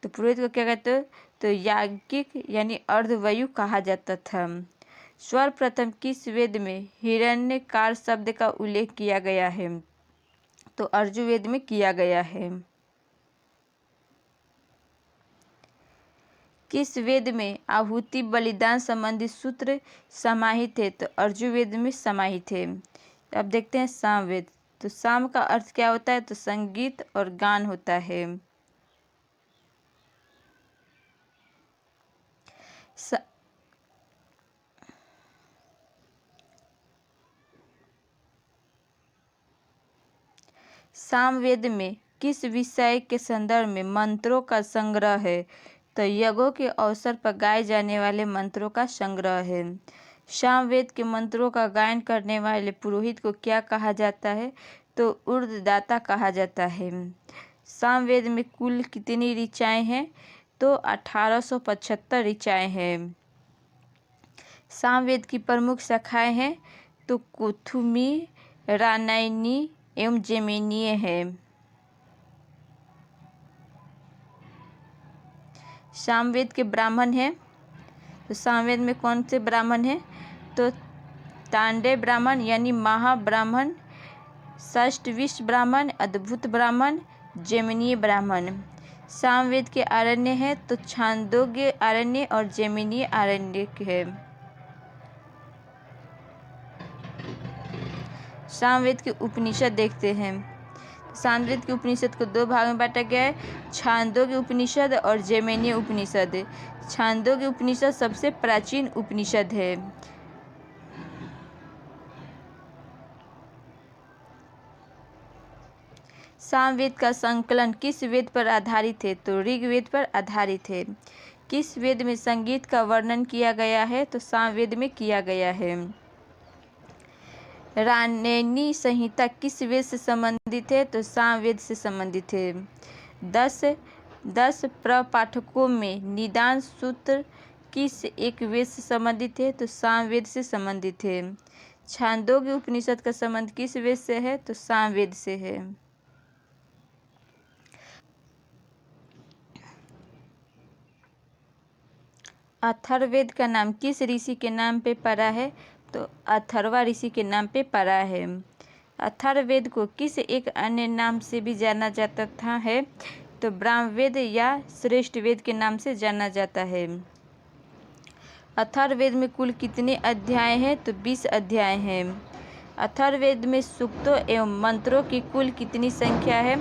तो पुरोहित को क्या कहते? तो याज्ञिक यानी अर्धवयु कहा जाता था। सर्वप्रथम किस वेद में हिरण्यकार शब्द का उल्लेख किया गया है? तो अर्जुवेद में किया गया है। किस वेद में आहुति बलिदान संबंधी सूत्र समाहित है? तो अर्जुवेद में समाहित है। अब देखते हैं सामवेद। तो साम का अर्थ क्या होता है? तो संगीत और गान होता है। सामवेद में किस विषय के संदर्भ में मंत्रों का संग्रह है? तो यज्ञों के अवसर पर गाए जाने वाले मंत्रों का संग्रह है। सामवेद के मंत्रों का गायन करने वाले पुरोहित को क्या कहा जाता है? तो उर्ददाता कहा जाता है। सामवेद में कुल कितनी ऋचाएं हैं? तो 1875 ऋचाएं हैं। सामवेद की प्रमुख शाखाएं हैं, तो कौथुमी, रामायणी एवं जैमिनीय है। सामवेद के ब्राह्मण हैं, तो सामवेद में कौन से ब्राह्मण हैं? तो तांडेय ब्राह्मण यानी महाब्राह्मण, षष्ठविश ब्राह्मण, अद्भुत ब्राह्मण, जैमिनीय ब्राह्मण। सामवेद के आरण्य हैं, तो छांदोग्य आरण्य और जैमिनीय आरण्य है। सामवेद के उपनिषद देखते हैं। सामवेद के उपनिषद को 2 भाग में बांटा गया है, छांदोग्य उपनिषद और जैमिनीय उपनिषद। छांदोग्य उपनिषद सबसे प्राचीन उपनिषद है। सामवेद का संकलन किस वेद पर आधारित है? तो ऋग्वेद पर आधारित है। किस वेद में संगीत का वर्णन किया गया है? तो सामवेद में किया गया है। राणेनी संहिता किस वेद से संबंधित है? तो सामवेद से संबंधित है। 10 प्रपाठकों में निदान सूत्र किस एक वेद से संबंधित है? तो सामवेद से संबंधित है। छांदोग्य उपनिषद का संबंध किस वेद से है? तो सामवेद से है। अथर्ववेद का नाम किस ऋषि के नाम पे पड़ा है? तो अथर्वा ऋषि के नाम पे पड़ा है। अथर्ववेद को किस एक अन्य नाम से भी जाना जाता था है? तो ब्राह्मवेद या श्रेष्ठ वेद के नाम से जाना जाता है। अथर्ववेद में कुल कितने अध्याय हैं? तो 20 अध्याय हैं। अथर्ववेद में सूक्तों एवं मंत्रों की कुल कितनी संख्या है?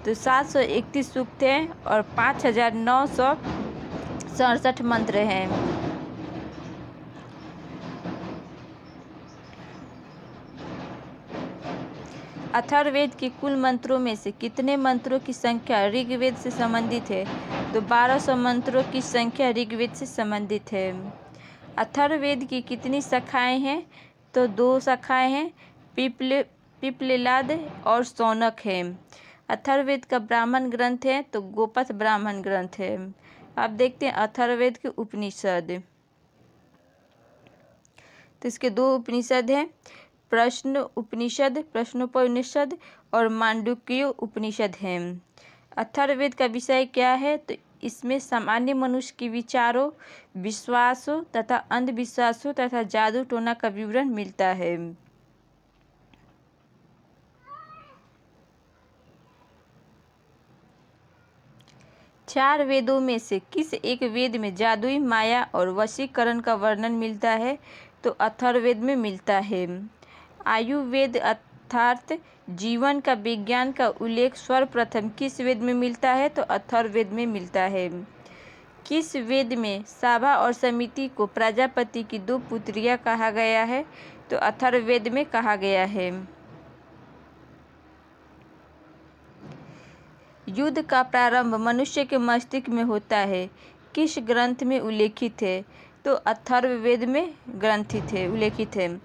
तो 731 सूक्त हैं और 5967 मंत्र हैं। अथर्ववेद के कुल मंत्रों में से कितने मंत्रों की संख्या ऋग्वेद से संबंधित है? तो 1200 मंत्रों की संख्या ऋग्वेद से संबंधित है। अथर्ववेद की कितनी शाखाएं हैं? तो 2 शाखाएं हैं, पिप्पलाद और शौनक है। अथर्ववेद का ब्राह्मण ग्रंथ है तो गोपथ ब्राह्मण ग्रंथ है। अब देखते हैं अथर्ववेद के उपनिषद। तो इसके 2 उपनिषद हैं, प्रश्न उपनिषद, प्रश्नोपनिषद और मांडुक्य उपनिषद हैं। अथर्ववेद का विषय क्या है? तो इसमें सामान्य मनुष्य के विचारों, विश्वासों तथा अंधविश्वासों तथा जादू टोना का विवरण मिलता है। चार वेदों में से किस एक वेद में जादुई माया और वशीकरण का वर्णन मिलता है? तो अथर्ववेद में मिलता है। आयुर्वेद अर्थात जीवन का विज्ञान का उल्लेख सर्वप्रथम किस वेद में मिलता है? तो अथर्ववेद में मिलता है। किस वेद में साभा और समिति को प्रजापति की 2 पुत्रियां कहा गया है? तो अथर्ववेद में कहा गया है। युद्ध का प्रारंभ मनुष्य के मस्तिष्क में होता है, किस ग्रंथ में उल्लेखित है? तो अथर्ववेद में उल्लेखित है।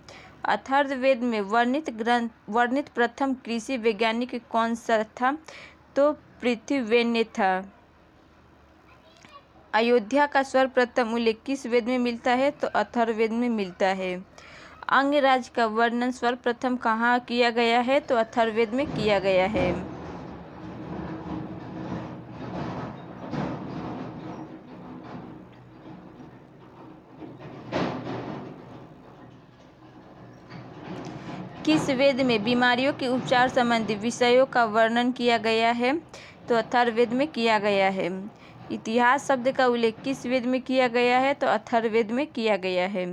अथर्ववेद में वर्णित प्रथम कृषि वैज्ञानिक कौन सा था? तो पृथ्वीव्य था। अयोध्या का सर्वप्रथम उल्लेख किस वेद में मिलता है? तो अथर्ववेद में मिलता है। अंगराज का वर्णन सर्वप्रथम कहाँ किया गया है? तो अथर्ववेद में किया गया है। किस वेद में बीमारियों के उपचार संबंधी विषयों का वर्णन किया गया है? तो अथर्ववेद में किया गया है। इतिहास शब्द का उल्लेख किस वेद में किया गया है? तो अथर्ववेद में किया गया है।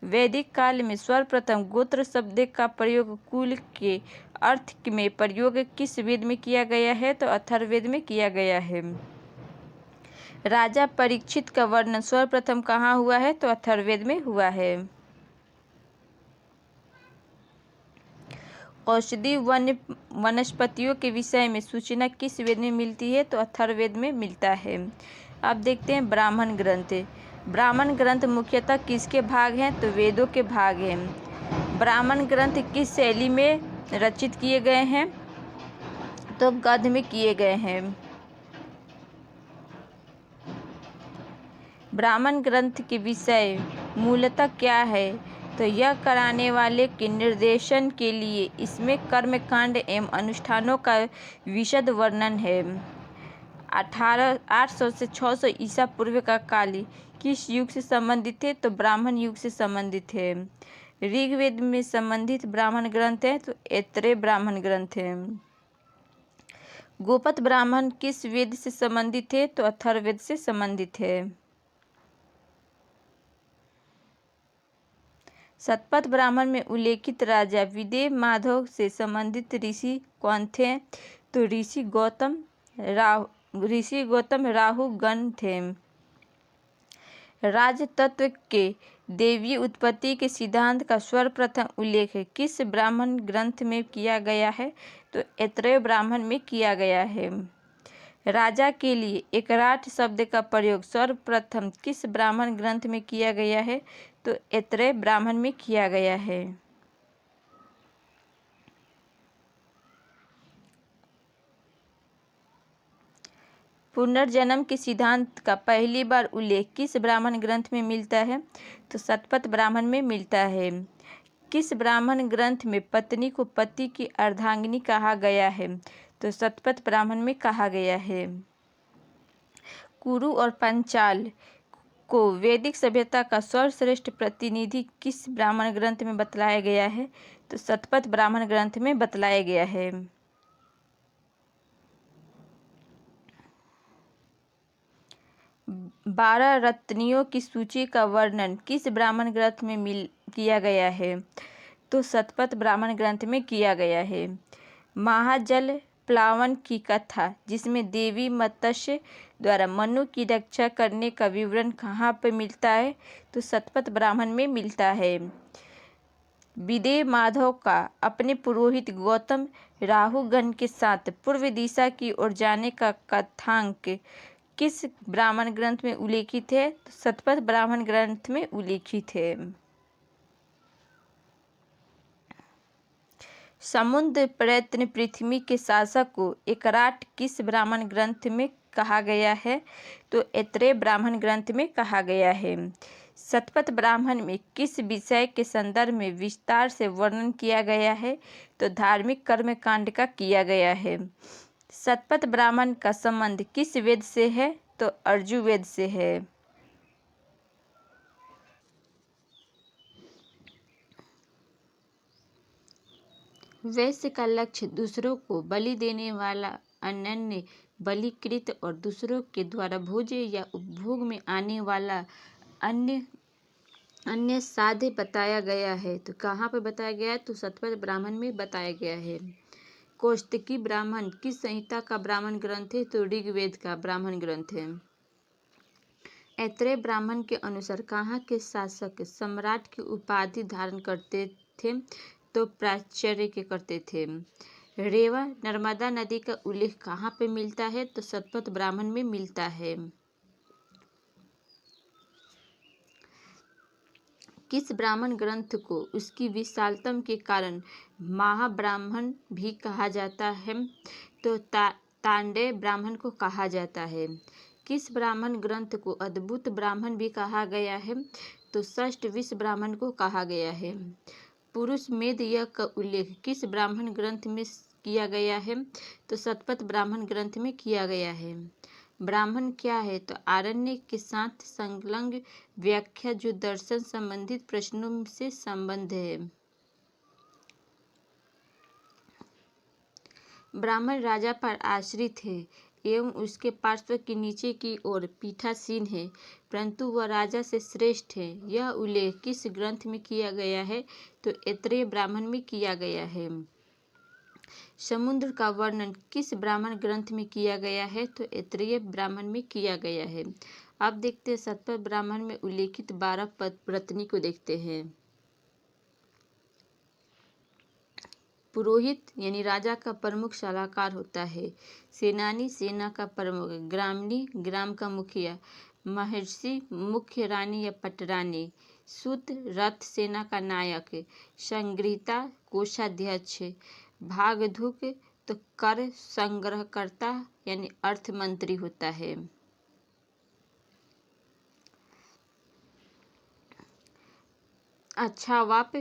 वैदिक काल में सर्वप्रथम गोत्र शब्द का प्रयोग कुल के अर्थ में प्रयोग किस वेद में किया गया है? तो अथर्ववेद में किया गया है। राजा परीक्षित का वर्णन सर्वप्रथम कहाँ हुआ है? तो अथर्ववेद में हुआ है। औषधि वनस्पतियों के विषय में सूचना किस वेद में मिलती है? तो अथर्ववेद में मिलता है। अब देखते हैं ब्राह्मण ग्रंथ। ब्राह्मण ग्रंथ मुख्यतः किसके भाग हैं? तो वेदों के भाग हैं। ब्राह्मण ग्रंथ किस शैली में रचित किए गए हैं? तो गद्य में किए गए हैं। ब्राह्मण ग्रंथ के विषय मूलतः क्या है? तो यह कराने वाले के निर्देशन के लिए इसमें कर्मकांड एवं अनुष्ठानों का विशद वर्णन है। 800 से 600 ईसा पूर्व का काल किस युग से संबंधित है? तो ब्राह्मण युग से संबंधित है। ऋग्वेद में संबंधित ब्राह्मण ग्रंथ है तो ऐतरेय ब्राह्मण ग्रंथ है। गोपथ ब्राह्मण किस वेद से संबंधित है? तो अथर्ववेद से संबंधित है। शतपथ ब्राह्मण में उल्लेखित राजा विदेह माधव से संबंधित ऋषि कौन थे? तो ऋषि गौतम राहु गण थे। राजतत्व के दैवीय उत्पत्ति के सिद्धांत का सर्वप्रथम उल्लेख किस ब्राह्मण ग्रंथ में किया गया है? तो ऐतरेय ब्राह्मण में किया गया है। राजा के लिए एकराट शब्द का प्रयोग सर्वप्रथम किस ब्राह्मण ग्रंथ में किया गया है? तो ऐतरेय ब्राह्मण में किया गया है। पुनर्जन्म के सिद्धांत का पहली बार उल्लेख किस ब्राह्मण ग्रंथ में मिलता है? तो शतपथ ब्राह्मण में मिलता है। किस ब्राह्मण ग्रंथ में पत्नी को पति की अर्धांगिनी कहा गया है? तो शतपथ ब्राह्मण में कहा गया है। कुरु और पांचाल को वैदिक सभ्यता का सर्वश्रेष्ठ प्रतिनिधि किस ब्राह्मण ग्रंथ में बतलाया गया है? तो शतपथ ब्राह्मण ग्रंथ में बतलाया गया है। 12 रत्नियों की सूची का वर्णन किस ब्राह्मण ग्रंथ में किया गया है? तो शतपथ ब्राह्मण ग्रंथ में किया गया है। महाजल प्लावन की कथा जिसमें देवी मत्स्य द्वारा मनु की रक्षा करने का विवरण कहाँ पर मिलता है? तो शतपथ ब्राह्मण में मिलता है। विदेह माधव का अपने पुरोहित गौतम राहुगण के साथ पूर्व दिशा की ओर जाने का कथांक किस ब्राह्मण ग्रंथ में उल्लेखित है? तो शतपथ ब्राह्मण ग्रंथ में उल्लेखित है। समुद्र प्रयत्न पृथ्वी के शासक को एकराट किस ब्राह्मण ग्रंथ में कहा गया है? तो ऐतरेय ब्राह्मण ग्रंथ में कहा गया है। शतपथ ब्राह्मण में किस विषय के संदर्भ में विस्तार से वर्णन किया गया है? तो धार्मिक कर्मकांड का किया गया है। शतपथ ब्राह्मण का संबंध किस वेद से है? तो अर्जुवेद से है। वैश्य का लक्ष्य दूसरों को बलि देने वाला अनन्य बलिकृत और दूसरों के द्वारा भोज्य या उपभोग में आने वाला अन्य साध्य बताया गया है। तो कहाँ पर बताया गया है? तो शतपथ ब्राह्मण में बताया गया है। कौशिकी ब्राह्मण किस संहिता का ब्राह्मण ग्रंथ है? तो ऋग्वेद का ब्राह्मण ग्रंथ है। ऐतरेय ब्राह्मण के अनुसार कहाँ के शासक सम्राट की उपाधि धारण करते थे? तो प्राचार्य के करते थे। रेवा नर्मदा नदी का उल्लेख कहाँ पे मिलता है? तो शतपथ ब्राह्मण में मिलता है। किस ब्राह्मण ग्रंथ को उसकी विशालतम के कारण महाब्राह्मण भी कहा जाता है? तो तांडेय ब्राह्मण को कहा जाता है। किस ब्राह्मण ग्रंथ को अद्भुत ब्राह्मण भी कहा गया है? तो षष्ठ विश्व ब्राह्मण को कहा गया है। पुरुष मेध यज्ञ का उल्लेख किस ब्राह्मण ग्रंथ में किया गया है? तो शतपथ ब्राह्मण ग्रंथ में किया गया है। ब्राह्मण क्या है? तो आरण्य के साथ संलग्न व्याख्या जो दर्शन संबंधित प्रश्नों से संबंध है। ब्राह्मण राजा पर आश्रित है एवं उसके पार्श्व के नीचे की ओर पीठासीन है, परंतु वह राजा से श्रेष्ठ है। यह उल्लेख किस ग्रंथ में किया गया है? तो ऐतरेय ब्राह्मण में किया गया है। समुद्र का वर्णन किस ब्राह्मण ग्रंथ में किया गया है? तो ऐतरेय ब्राह्मण में किया गया है। अब देखते हैं शतपथ ब्राह्मण में उल्लेखित 12 पत्नी को देखते हैं। पुरोहित यानी राजा का प्रमुख सलाहकार होता है। सेनानी सेना का प्रमुख, ग्रामणी ग्राम का मुखिया, महर्षि मुख्य रानी या पटरानी, सूत रथ सेना का नायक, संग्रहिता कोषाध्यक्ष, भागधुक तो कर संग्रहकर्ता यानी अर्थ मंत्री होता है। अच्छावाप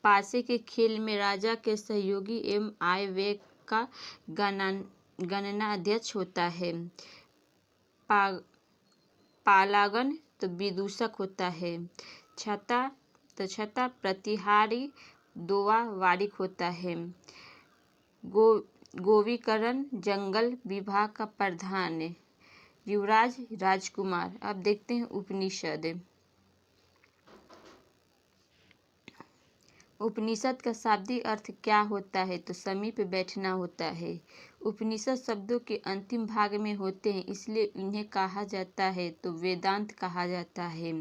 पासे के खेल में राजा के सहयोगी एवं आय व्यय का गणना अध्यक्ष होता है। पालागन तो विदूषक होता है। छता प्रतिहारी दोवा वारिक होता है। गोवीकरण जंगल विभाग का प्रधान, युवराज राजकुमार। अब देखते हैं उपनिषद। उपनिषद का शाब्दिक अर्थ क्या होता है? तो समीप बैठना होता है। उपनिषद शब्दों के अंतिम भाग में होते हैं, इसलिए इन्हें कहा जाता है तो वेदांत कहा जाता है।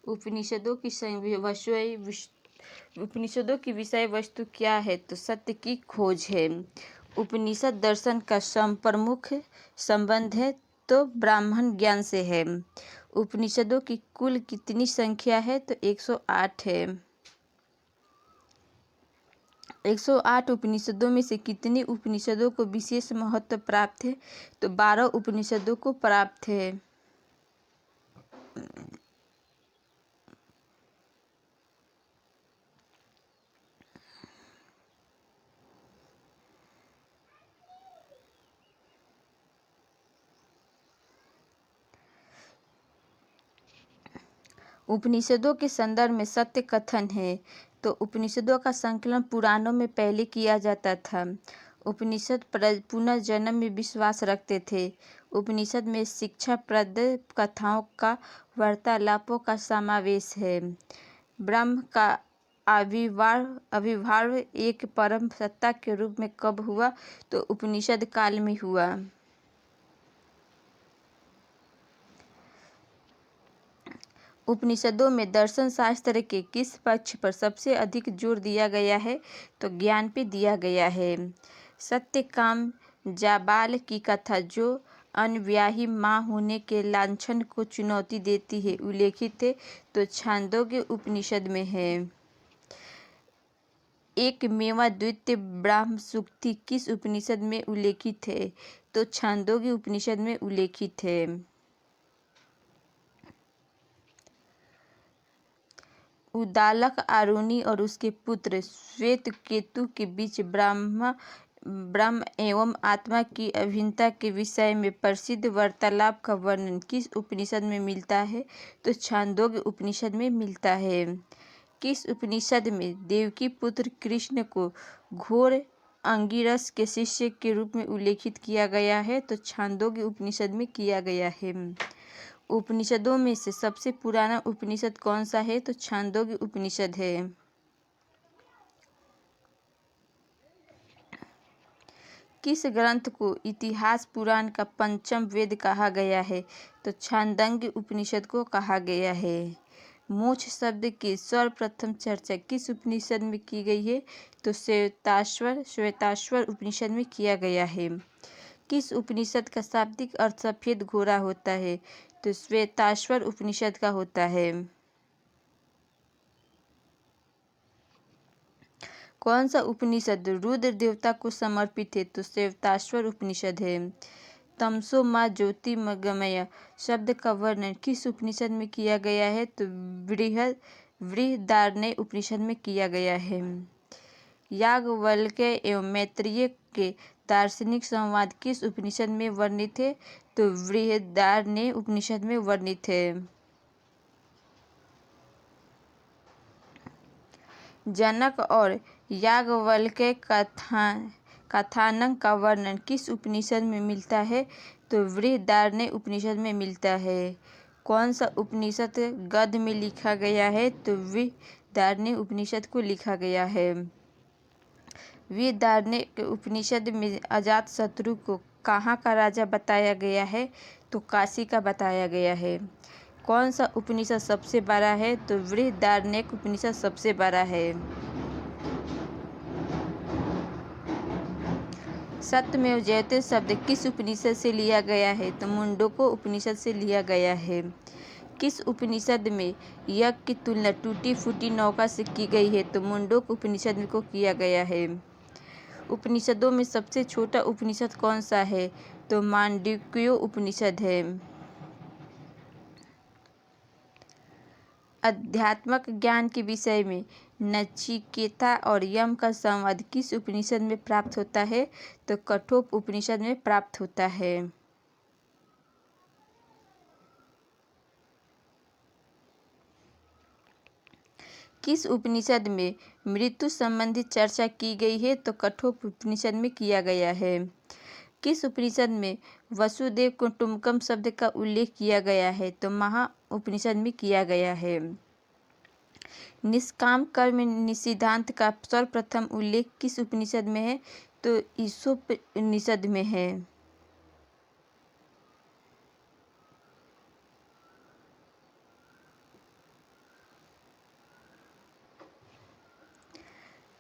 उपनिषदों की विषय वस्तु क्या है? तो सत्य की खोज है। उपनिषद दर्शन का प्रमुख संबंध है तो ब्राह्मण ज्ञान से है। उपनिषदों की कुल कितनी संख्या है तो 108 है। 108 उपनिषदों में से कितने उपनिषदों को विशेष महत्व प्राप्त है तो 12 उपनिषदों को प्राप्त है। उपनिषदों के संदर्भ में सत्य कथन है तो उपनिषदों का संकलन पुराणों में पहले किया जाता था। उपनिषद पुनर्जन्म में विश्वास रखते थे। उपनिषद में शिक्षाप्रद कथाओं का वार्तालापों का समावेश है। ब्रह्म का आविर्भाव एक परम सत्ता के रूप में कब हुआ तो उपनिषद काल में हुआ। उपनिषदों में दर्शन शास्त्र के किस पक्ष पर सबसे अधिक जोर दिया गया है तो ज्ञान पे दिया गया है। सत्यकाम जाबाल की कथा जो अनव्याही माँ होने के लांछन को चुनौती देती है उल्लेखित है तो छांदोग्य उपनिषद में है। एक मेवा द्वितीय ब्राह्म सूक्ति किस उपनिषद में उल्लेखित है तो छांदोग्य उपनिषद में उल्लेखित है। उद्दालक आरुणि और उसके पुत्र श्वेतकेतु के बीच ब्रह्म एवं आत्मा की अभिन्नता के विषय में प्रसिद्ध वार्तालाप का वर्णन किस उपनिषद में मिलता है तो छांदोग्य उपनिषद में मिलता है। किस उपनिषद में देवकी पुत्र कृष्ण को घोर अंगिरस के शिष्य के रूप में उल्लेखित किया गया है तो छांदोग्य उपनिषद में किया गया है। उपनिषदों में से सबसे पुराना उपनिषद कौन सा है तो छांदोग्य उपनिषद है। किस ग्रंथ को इतिहास पुराण का पंचम वेद कहा गया है तो छांदोग्य उपनिषद को कहा गया है। मोक्ष शब्द की सर्वप्रथम चर्चा किस उपनिषद में की गई है तो श्वेताश्वर उपनिषद में किया गया है। किस उपनिषद का शाब्दिक अर्थ सफेद घोड़ा होता है तो श्वेताश्वर उपनिषद का होता है। कौन सा उपनिषद रुद्र देवता को समर्पित है तो श्वेताश्वर उपनिषद है। तमसो माँ ज्योतिर्गमय शब्द का वर्णन किस उपनिषद में किया गया है तो बृहदारण्यक उपनिषद में किया गया है। याज्ञवल्क्य एवं मैत्रेय के दार्शनिक संवाद किस उपनिषद में वर्णित है तो बृहदारण्यक उपनिषद में वर्णित है। जनक और याज्ञवल्क्य कथानक का वर्णन किस उपनिषद में मिलता है तो बृहदारण्यक उपनिषद में मिलता है। कौन सा उपनिषद गद्य में लिखा गया है तो बृहदारण्यक उपनिषद को लिखा गया है। बृहदारण्यक उपनिषद में अजातशत्रु को कहाँ का राजा बताया गया है तो काशी का बताया गया है। कौन सा उपनिषद सबसे बड़ा है तो बृहदारण्यक उपनिषद सबसे बड़ा है। सत्यमेव जयते शब्द किस उपनिषद से लिया गया है तो मुंडको उपनिषद से लिया गया है। किस उपनिषद में यज्ञ की तुलना टूटी फूटी नौका से की गई है तो मुंडक उपनिषद को किया गया है। उपनिषदों में सबसे छोटा उपनिषद कौन सा है तो मांडूक्य उपनिषद है। अध्यात्मक ज्ञान के विषय में नचिकेता और यम का संवाद किस उपनिषद में प्राप्त होता है तो कठोप उपनिषद में प्राप्त होता है। किस उपनिषद में मृत्यु संबंधी चर्चा की गई है तो कठोप उपनिषद में किया गया है। किस उपनिषद में वसुदेव कुटुंबकम शब्द का उल्लेख किया गया है तो महा उपनिषद में किया गया है। निष्काम कर्म सिद्धांत का सर्वप्रथम उल्लेख किस उपनिषद में है तो ईशोपनिषद में है।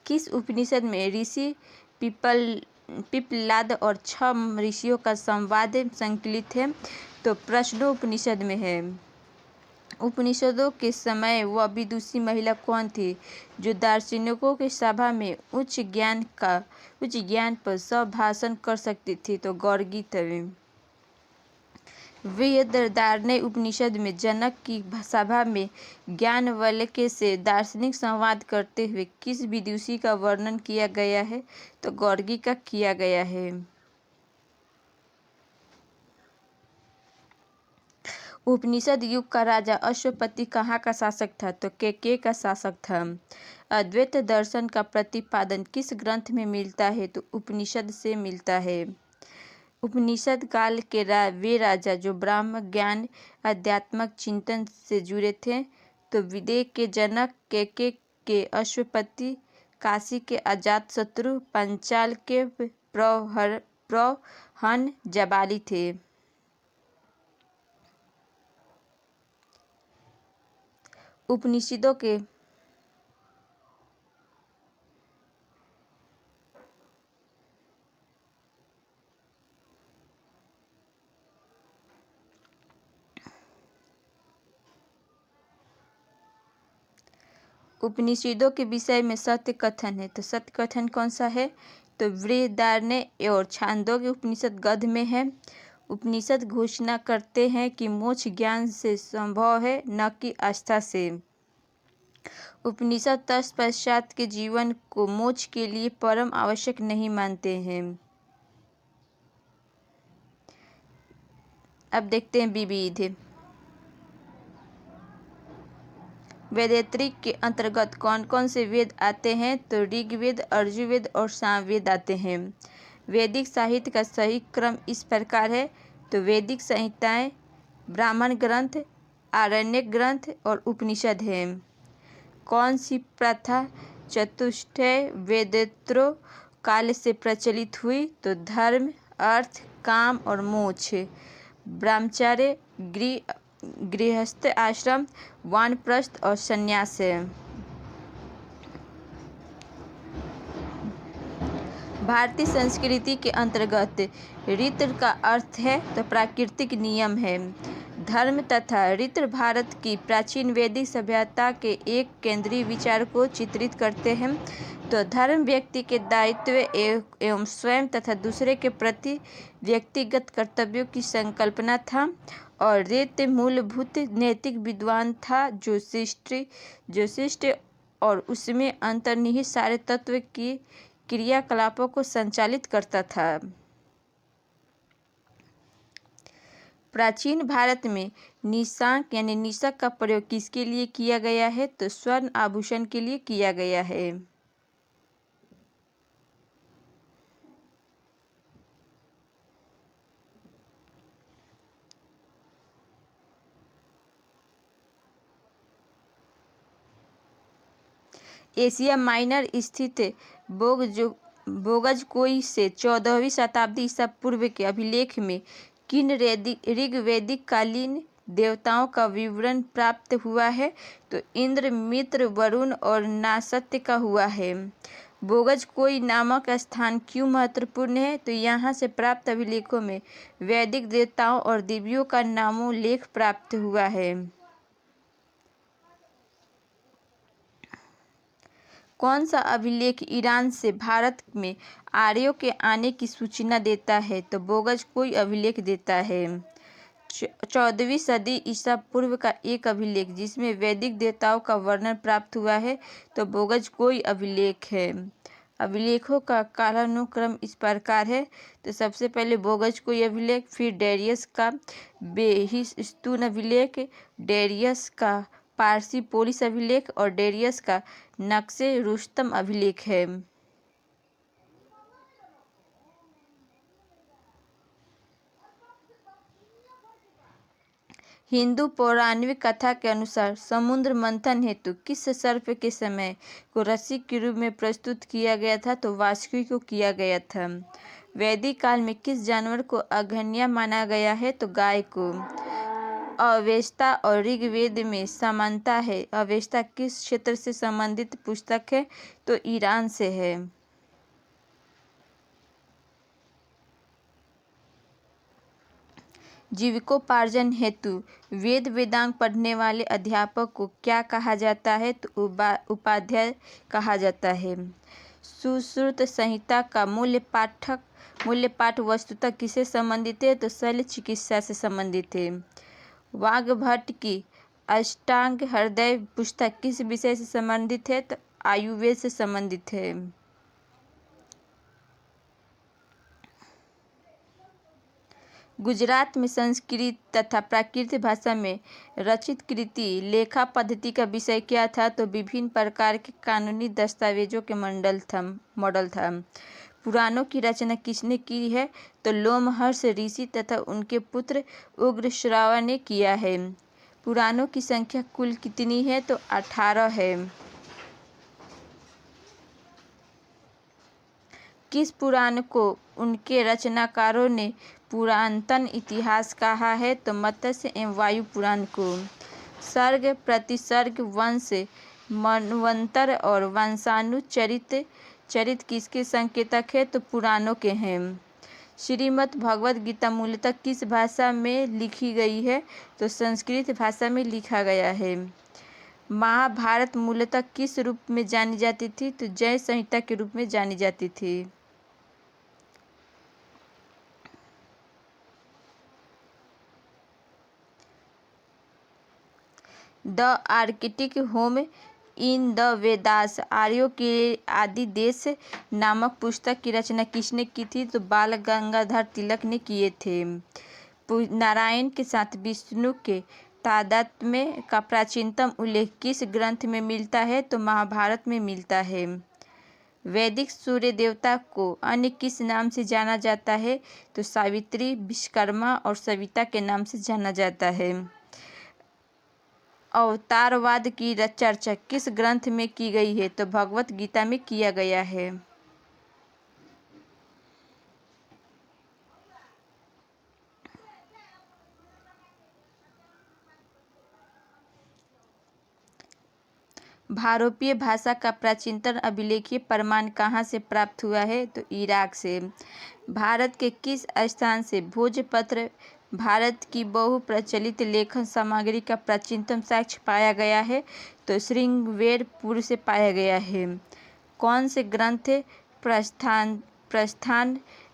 किस उपनिषद में ऋषि पिप्पलाद और 6 ऋषियों का संवाद संकलित है। तो प्रश्नोपनिषद में है, उपनिषदों के समय वह विदुषी महिला कौन थी जो दार्शनिकों के सभा में उच्च ज्ञान पर संभाषण कर सकती थी? तो गौरगी थी। बृहदारण्यक उपनिषद में जनक की सभा में ज्ञानवल्क्य से दार्शनिक संवाद करते हुए किस विदुषी का वर्णन किया गया है? तो गौरगी का किया गया है। उपनिषद युग का राजा अश्वपति कहाँ का शासक था? तो केकय का शासक था। अद्वैत दर्शन का प्रतिपादन किस ग्रंथ में मिलता है? तो उपनिषद से मिलता है। उपनिषद काल के वे राजा जो ब्रह्म ज्ञान आध्यात्मिक चिंतन से जुड़े थे। तो विदेह के जनक, केकय के अश्वपति, काशी के अजातशत्रु, पांचाल के प्रहन जबाली थे। उपनिषदों के उपनिषदों के विषय में सत्य कथन है। तो सत्य कथन कौन सा है? तो बृहदारण्यक और छांदोग्य उपनिषद गद्य में है। उपनिषद घोषणा करते हैं कि मोक्ष ज्ञान से संभव है, न कि आस्था से। उपनिषद तत्पश्चात के जीवन को मोक्ष के लिए परम आवश्यक नहीं मानते हैं। अब देखते हैं विविध। वेदात्रिक के अंतर्गत कौन कौन से वेद आते हैं? तो ऋग्वेद, यजुर्वेद और सामवेद आते हैं। वैदिक साहित्य का सही क्रम इस प्रकार है। तो वैदिक संहिताएं, ब्राह्मण ग्रंथ, आरण्यक ग्रंथ और उपनिषद हैं। कौन सी प्रथा चतुष्टय वेदोत्तरों काल से प्रचलित हुई? तो धर्म, अर्थ, काम और मोक्ष, ब्रह्मचर्य, गृहस्थ आश्रम, वानप्रस्थ और संन्यास है। भारतीय संस्कृति के अंतर्गत ऋतु का अर्थ है तो प्राकृतिक नियम है। धर्म तथा ऋतु भारत की प्राचीन वैदिक सभ्यता के एक केंद्रीय विचार को चित्रित करते हैं। तो धर्म व्यक्ति के दायित्व एवं स्वयं तथा दूसरे के प्रति व्यक्तिगत कर्तव्यों की संकल्पना था। और ऋतु मूलभूत नैतिक विद्वान था जो शिष्ट और उसमें अंतर्निहित सारे तत्व की क्रियाकलापों को संचालित करता था। प्राचीन भारत में निशांक यानी निशक का प्रयोग किसके लिए किया गया है? तो स्वर्ण आभूषण के लिए किया गया है। एशिया माइनर स्थित बोगजकोई से 14वीं शताब्दी ईसा पूर्व के अभिलेख में किन ऋग्वैदिक कालीन देवताओं का विवरण प्राप्त हुआ है? तो इंद्र, मित्र, वरुण और नासत्य का हुआ है। बोगजकोई नामक स्थान क्यों महत्वपूर्ण है? तो यहाँ से प्राप्त अभिलेखों में वैदिक देवताओं और देवियों का नामोल्लेख प्राप्त हुआ है। कौन सा अभिलेख ईरान से भारत में आर्यों के आने की सूचना देता है? तो बोगजकोई अभिलेख देता है। 14वीं सदी ईसा पूर्व का एक अभिलेख जिसमें वैदिक देवताओं का वर्णन प्राप्त हुआ है तो बोगजकोई अभिलेख है। अभिलेखों का कालानुक्रम इस प्रकार है। तो सबसे पहले बोगजकोई अभिलेख, फिर डेरियस का बेहिस्तून अभिलेख, डेरियस का पारसी पोलिस अभिलेख और डेरियस का नक्शे रुस्तम अभिलेख है। हिंदू पौराणिक कथा के अनुसार समुद्र मंथन हेतु किस सर्प के समय को रस्सी के रूप में प्रस्तुत किया गया था? तो वासुकी को किया गया था। वैदिक काल में किस जानवर को अग्रगण्य माना गया है? तो गाय को। अवेस्ता और ऋग्वेद में समानता है। अवेस्ता किस क्षेत्र से संबंधित पुस्तक है? तो ईरान से है। जीविकोपार्जन हेतु वेद वेदांग पढ़ने वाले अध्यापक को क्या कहा जाता है? तो उपाध्याय कहा जाता है। सुश्रुत संहिता का मूल पाठ वस्तुतः किससे संबंधित है? तो शल्य चिकित्सा से संबंधित है। वाग्भट की अष्टांग हृदय पुस्तक किस विषय से संबंधित है? तो आयुर्वेद से संबंधित है। गुजरात में संस्कृत तथा प्राकृत भाषा में रचित कृति लेखा पद्धति का विषय क्या था? तो विभिन्न प्रकार के कानूनी दस्तावेजों के मॉडल था। पुराणों की रचना किसने की है? तो लोमहर्ष ऋषि तथा उनके पुत्र उग्रश्रवा ने किया है। पुराणों की संख्या कुल कितनी है? तो 18 है। किस पुराण को उनके रचनाकारों ने पुरातन इतिहास कहा है? तो मत्स्य एवं वायु पुराण को। सर्ग प्रतिसर्ग वंश मनवंतर और वंशानुचरित किसके संकेतक है? तो पुराणों के हैं। श्रीमद् भगवद गीता मूलतः किस भाषा में लिखी गई है? तो संस्कृत भाषा में लिखा गया है। महाभारत मूलतः किस रूप में जानी जाती थी? तो जय संहिता के रूप में जानी जाती थी। The Arctic home in the Vedas आर्यों के आदि देश नामक पुस्तक की रचना किसने की थी? तो बाल गंगाधर तिलक ने किए थे। नारायण के साथ विष्णु के तादात्म्य का प्राचीनतम उल्लेख किस ग्रंथ में मिलता है? तो महाभारत में मिलता है। वैदिक सूर्य देवता को अन्य किस नाम से जाना जाता है? तो सावित्री, विश्वकर्मा और सविता के नाम से जाना जाता है। अवतारवाद की चर्चा किस ग्रंथ में की गई है? तो भगवत गीता में किया गया है। भारोपीय भाषा का प्राचीनतम अभिलेखीय प्रमाण कहाँ से प्राप्त हुआ है? तो इराक से। भारत के किस स्थान से भोजपत्र भारत की बहुप्रचलित लेखन सामग्री का प्राचीनतम साक्ष्य पाया गया है? तो श्रृंगवेरपुर से पाया गया है। कौन से ग्रंथ प्रस्थान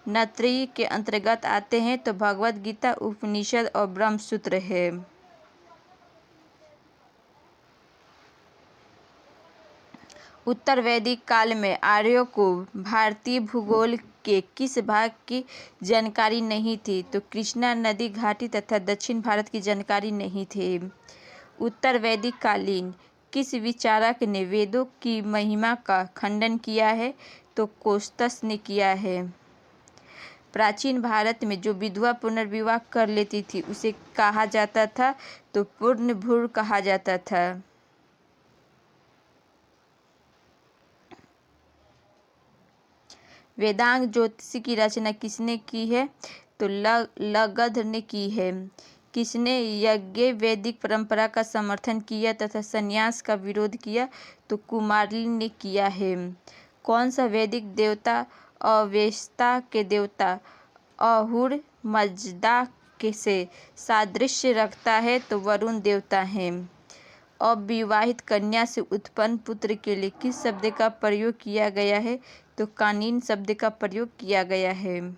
त्रयी के अंतर्गत आते हैं? तो भगवद गीता, उपनिषद और ब्रह्मसूत्र है। उत्तर वैदिक काल में आर्यों को भारतीय भूगोल के किस भाग की जानकारी नहीं थी? तो कृष्णा नदी घाटी तथा दक्षिण भारत की जानकारी नहीं थी। उत्तर वैदिक कालीन किस विचारक ने वेदों की महिमा का खंडन किया है? तो कोस्तस ने किया है। प्राचीन भारत में जो विधवा पुनर्विवाह कर लेती थी उसे कहा जाता था? तो पुण्यभ्रूण कहा जाता था। वेदांग ज्योतिषी की रचना किसने की है? तो लगध ने की है। किसने यज्ञ वैदिक परंपरा का समर्थन किया तथा संन्यास का विरोध किया? तो कुमारलिन ने किया है। कौन सा वैदिक देवता अवेस्ता के देवता अहुर मजदा से सादृश्य रखता है? तो वरुण देवता है। अविवाहित कन्या से उत्पन्न पुत्र के लिए किस शब्द का प्रयोग किया गया है? तो कानीन शब्द का प्रयोग किया गया है।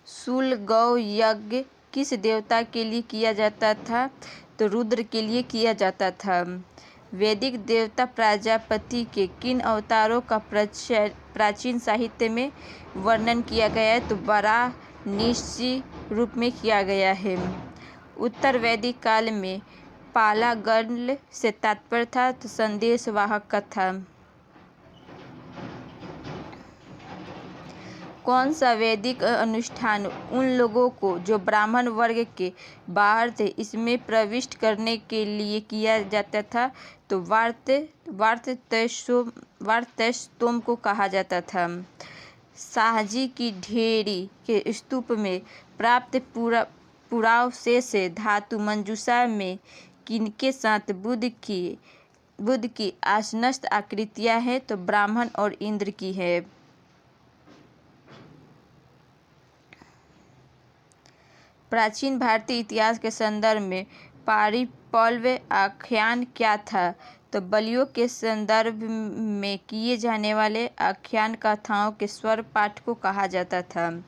शूल गौ यज्ञ किस देवता के लिए किया जाता था? तो रुद्र के लिए किया जाता था। वैदिक देवता प्रजापति के किन अवतारों का प्राचीन साहित्य में वर्णन किया गया है? तो वराह नृसिंह रूप में किया गया है। उत्तर वैदिक काल में पालागर्ल से तात्पर्य था? तो संदेश वाहक का था। कौन सा वैदिक अनुष्ठान उन लोगों को जो ब्राह्मण वर्ग के बाहर थे इसमें प्रविष्ट करने के लिए किया जाता था? तो वार्तस्तोम को कहा जाता था। शाहजी की ढेरी के स्तूप में प्राप्त पुरावशेष धातु मंजूषा में किनके साथ बुद्ध की आसनस्थ आकृतियां हैं? तो ब्राह्मण और इंद्र की है। प्राचीन भारतीय इतिहास के संदर्भ में पारिपल्व आख्यान क्या था? तो बलियों के संदर्भ में किए जाने वाले आख्यान कथाओं के स्वर पाठ को कहा जाता था।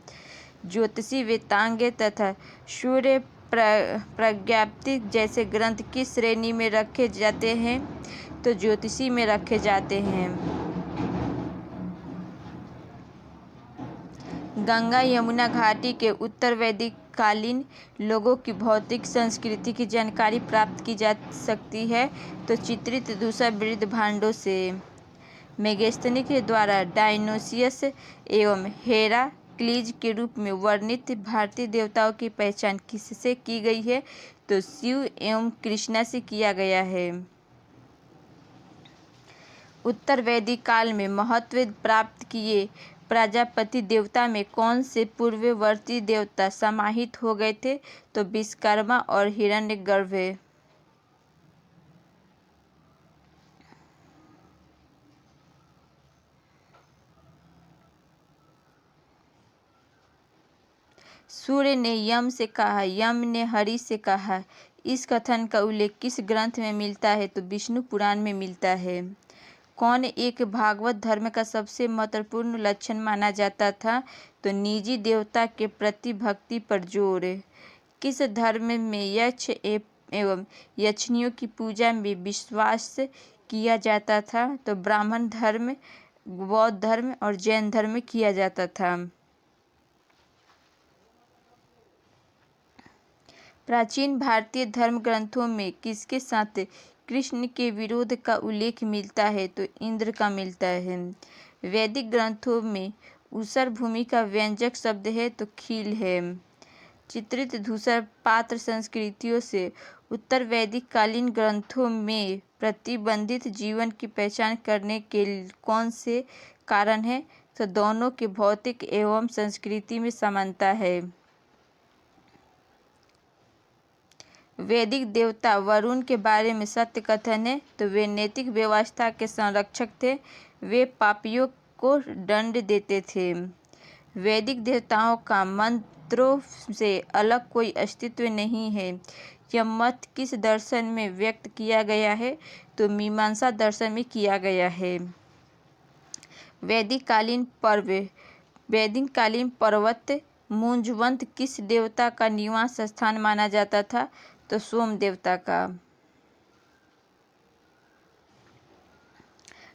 ज्योतिषी वेदांग तथा सूर्य प्रज्ञप्ति जैसे ग्रंथ किस श्रेणी में रखे जाते हैं? तो ज्योतिषी में रखे जाते हैं। गंगा यमुना घाटी के उत्तर वैदिक कालीन लोगों की भौतिक संस्कृति की जानकारी प्राप्त की जा सकती है तो चित्रित दूसरा वृद्ध भांडों से। मेगस्थनीज के द्वारा डायनोसियस एवं हेराक्लीज के रूप में वर्णित भारतीय देवताओं की पहचान किससे की गई है? तो शिव एवं कृष्णा से किया गया है। उत्तर वैदिक काल में महत्व प्राप्त किए प्रजापति देवता में कौन से पूर्ववर्ती देवता समाहित हो गए थे? तो विश्वकर्मा और हिरण्यगर्भ। सूर्य ने यम से कहा, यम ने हरि से कहा। इस कथन का उल्लेख किस ग्रंथ में मिलता है? तो विष्णु पुराण में मिलता है। कौन एक भागवत धर्म का सबसे महत्वपूर्ण लक्षण माना जाता था? तो निजी देवता के प्रति भक्ति पर जोर। किस धर्म में यक्ष एवं यक्षिणियों की पूजा में विश्वास किया जाता था? तो ब्राह्मण धर्म, बौद्ध धर्म और जैन धर्म में किया जाता था। प्राचीन भारतीय धर्म ग्रंथों में किसके साथ कृष्ण के विरोध का उल्लेख मिलता है? तो इंद्र का मिलता है। वैदिक ग्रंथों में ऊसर भूमि का व्यंजक शब्द है तो खील है। चित्रित धूसर पात्र संस्कृतियों से उत्तर वैदिक कालीन ग्रंथों में प्रतिबंधित जीवन की पहचान करने के कौन से कारण है? तो दोनों के भौतिक एवं संस्कृति में समानता है। वैदिक देवता वरुण के बारे में सत्य कथन है तो वे नैतिक व्यवस्था के संरक्षक थे। वे पापियों को दंड देते थे। वैदिक देवताओं का मंत्रों से अलग कोई अस्तित्व नहीं है। यह मत किस दर्शन में व्यक्त किया गया है? तो मीमांसा दर्शन में किया गया है। वैदिक कालीन पर्वत मुंजवंत किस देवता का निवास स्थान माना जाता था? तो सोम देवता का।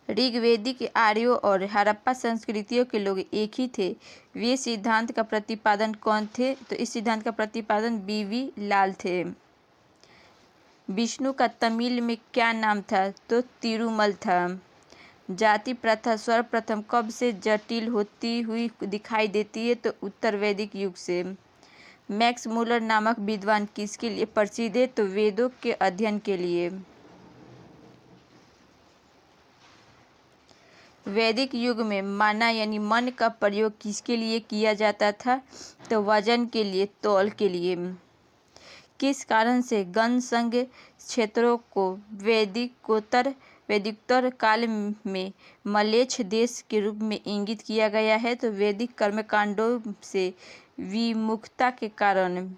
ऋग्वैदिक आर्यों और हड़प्पा संस्कृतियों के लोग एक ही थे। वे सिद्धांत का प्रतिपादन कौन थे? तो इस सिद्धांत का प्रतिपादन बीवी लाल थे। विष्णु का तमिल में क्या नाम था? तो तिरुमल था। जाति प्रथा सर्वप्रथम कब से जटिल होती हुई दिखाई देती है? तो उत्तर वैदिक युग से। मैक्स मूलर नामक विद्वान किसके लिए प्रसिद्ध है? तो वेदों के अध्ययन के लिए। वैदिक युग में माना यानी मन का प्रयोग किसके लिए किया जाता था? तो वजन के लिए, तौल के लिए। किस कारण से गणसंघ क्षेत्रों को वैदिकोत्तर काल में मलेच्छ देश के रूप में इंगित किया गया है? तो वैदिक कर्मकांडों से विमुखता के कारण।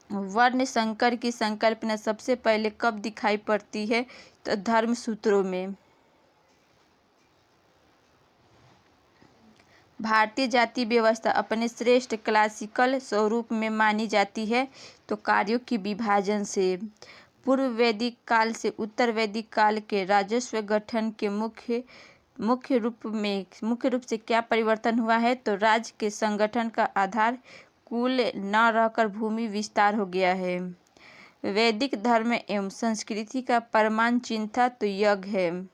वर्ण संकर की संकल्पना सबसे पहले कब दिखाई पड़ती है? तो धर्मसूत्रों में। भारतीय जाति व्यवस्था अपने श्रेष्ठ क्लासिकल स्वरूप में मानी जाती है तो कार्यों की विभाजन से। पूर्व वैदिक काल से उत्तर वैदिक काल के राजस्व गठन के मुख्य रूप से क्या परिवर्तन हुआ है? तो राज्य के संगठन का आधार कुल न रहकर भूमि विस्तार हो गया है। वैदिक धर्म एवं संस्कृति का प्रमाण चिन्ह था तो यज्ञ है।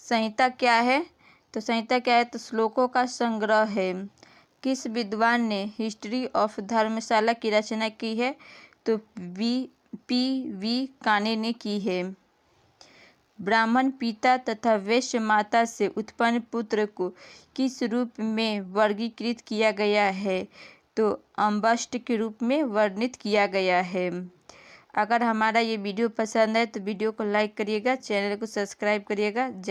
संहिता क्या है? तो संहिता क्या है? तो श्लोकों का संग्रह है। किस विद्वान ने हिस्ट्री ऑफ धर्मशाला की रचना की है? तो P.V. काने ने की है। ब्राह्मण पिता तथा वैश्य माता से उत्पन्न पुत्र को किस रूप में वर्गीकृत किया गया है? तो अम्बष्ट के रूप में वर्णित किया गया है। अगर हमारा ये वीडियो पसंद है तो वीडियो को लाइक करिएगा, चैनल को सब्सक्राइब करिएगा।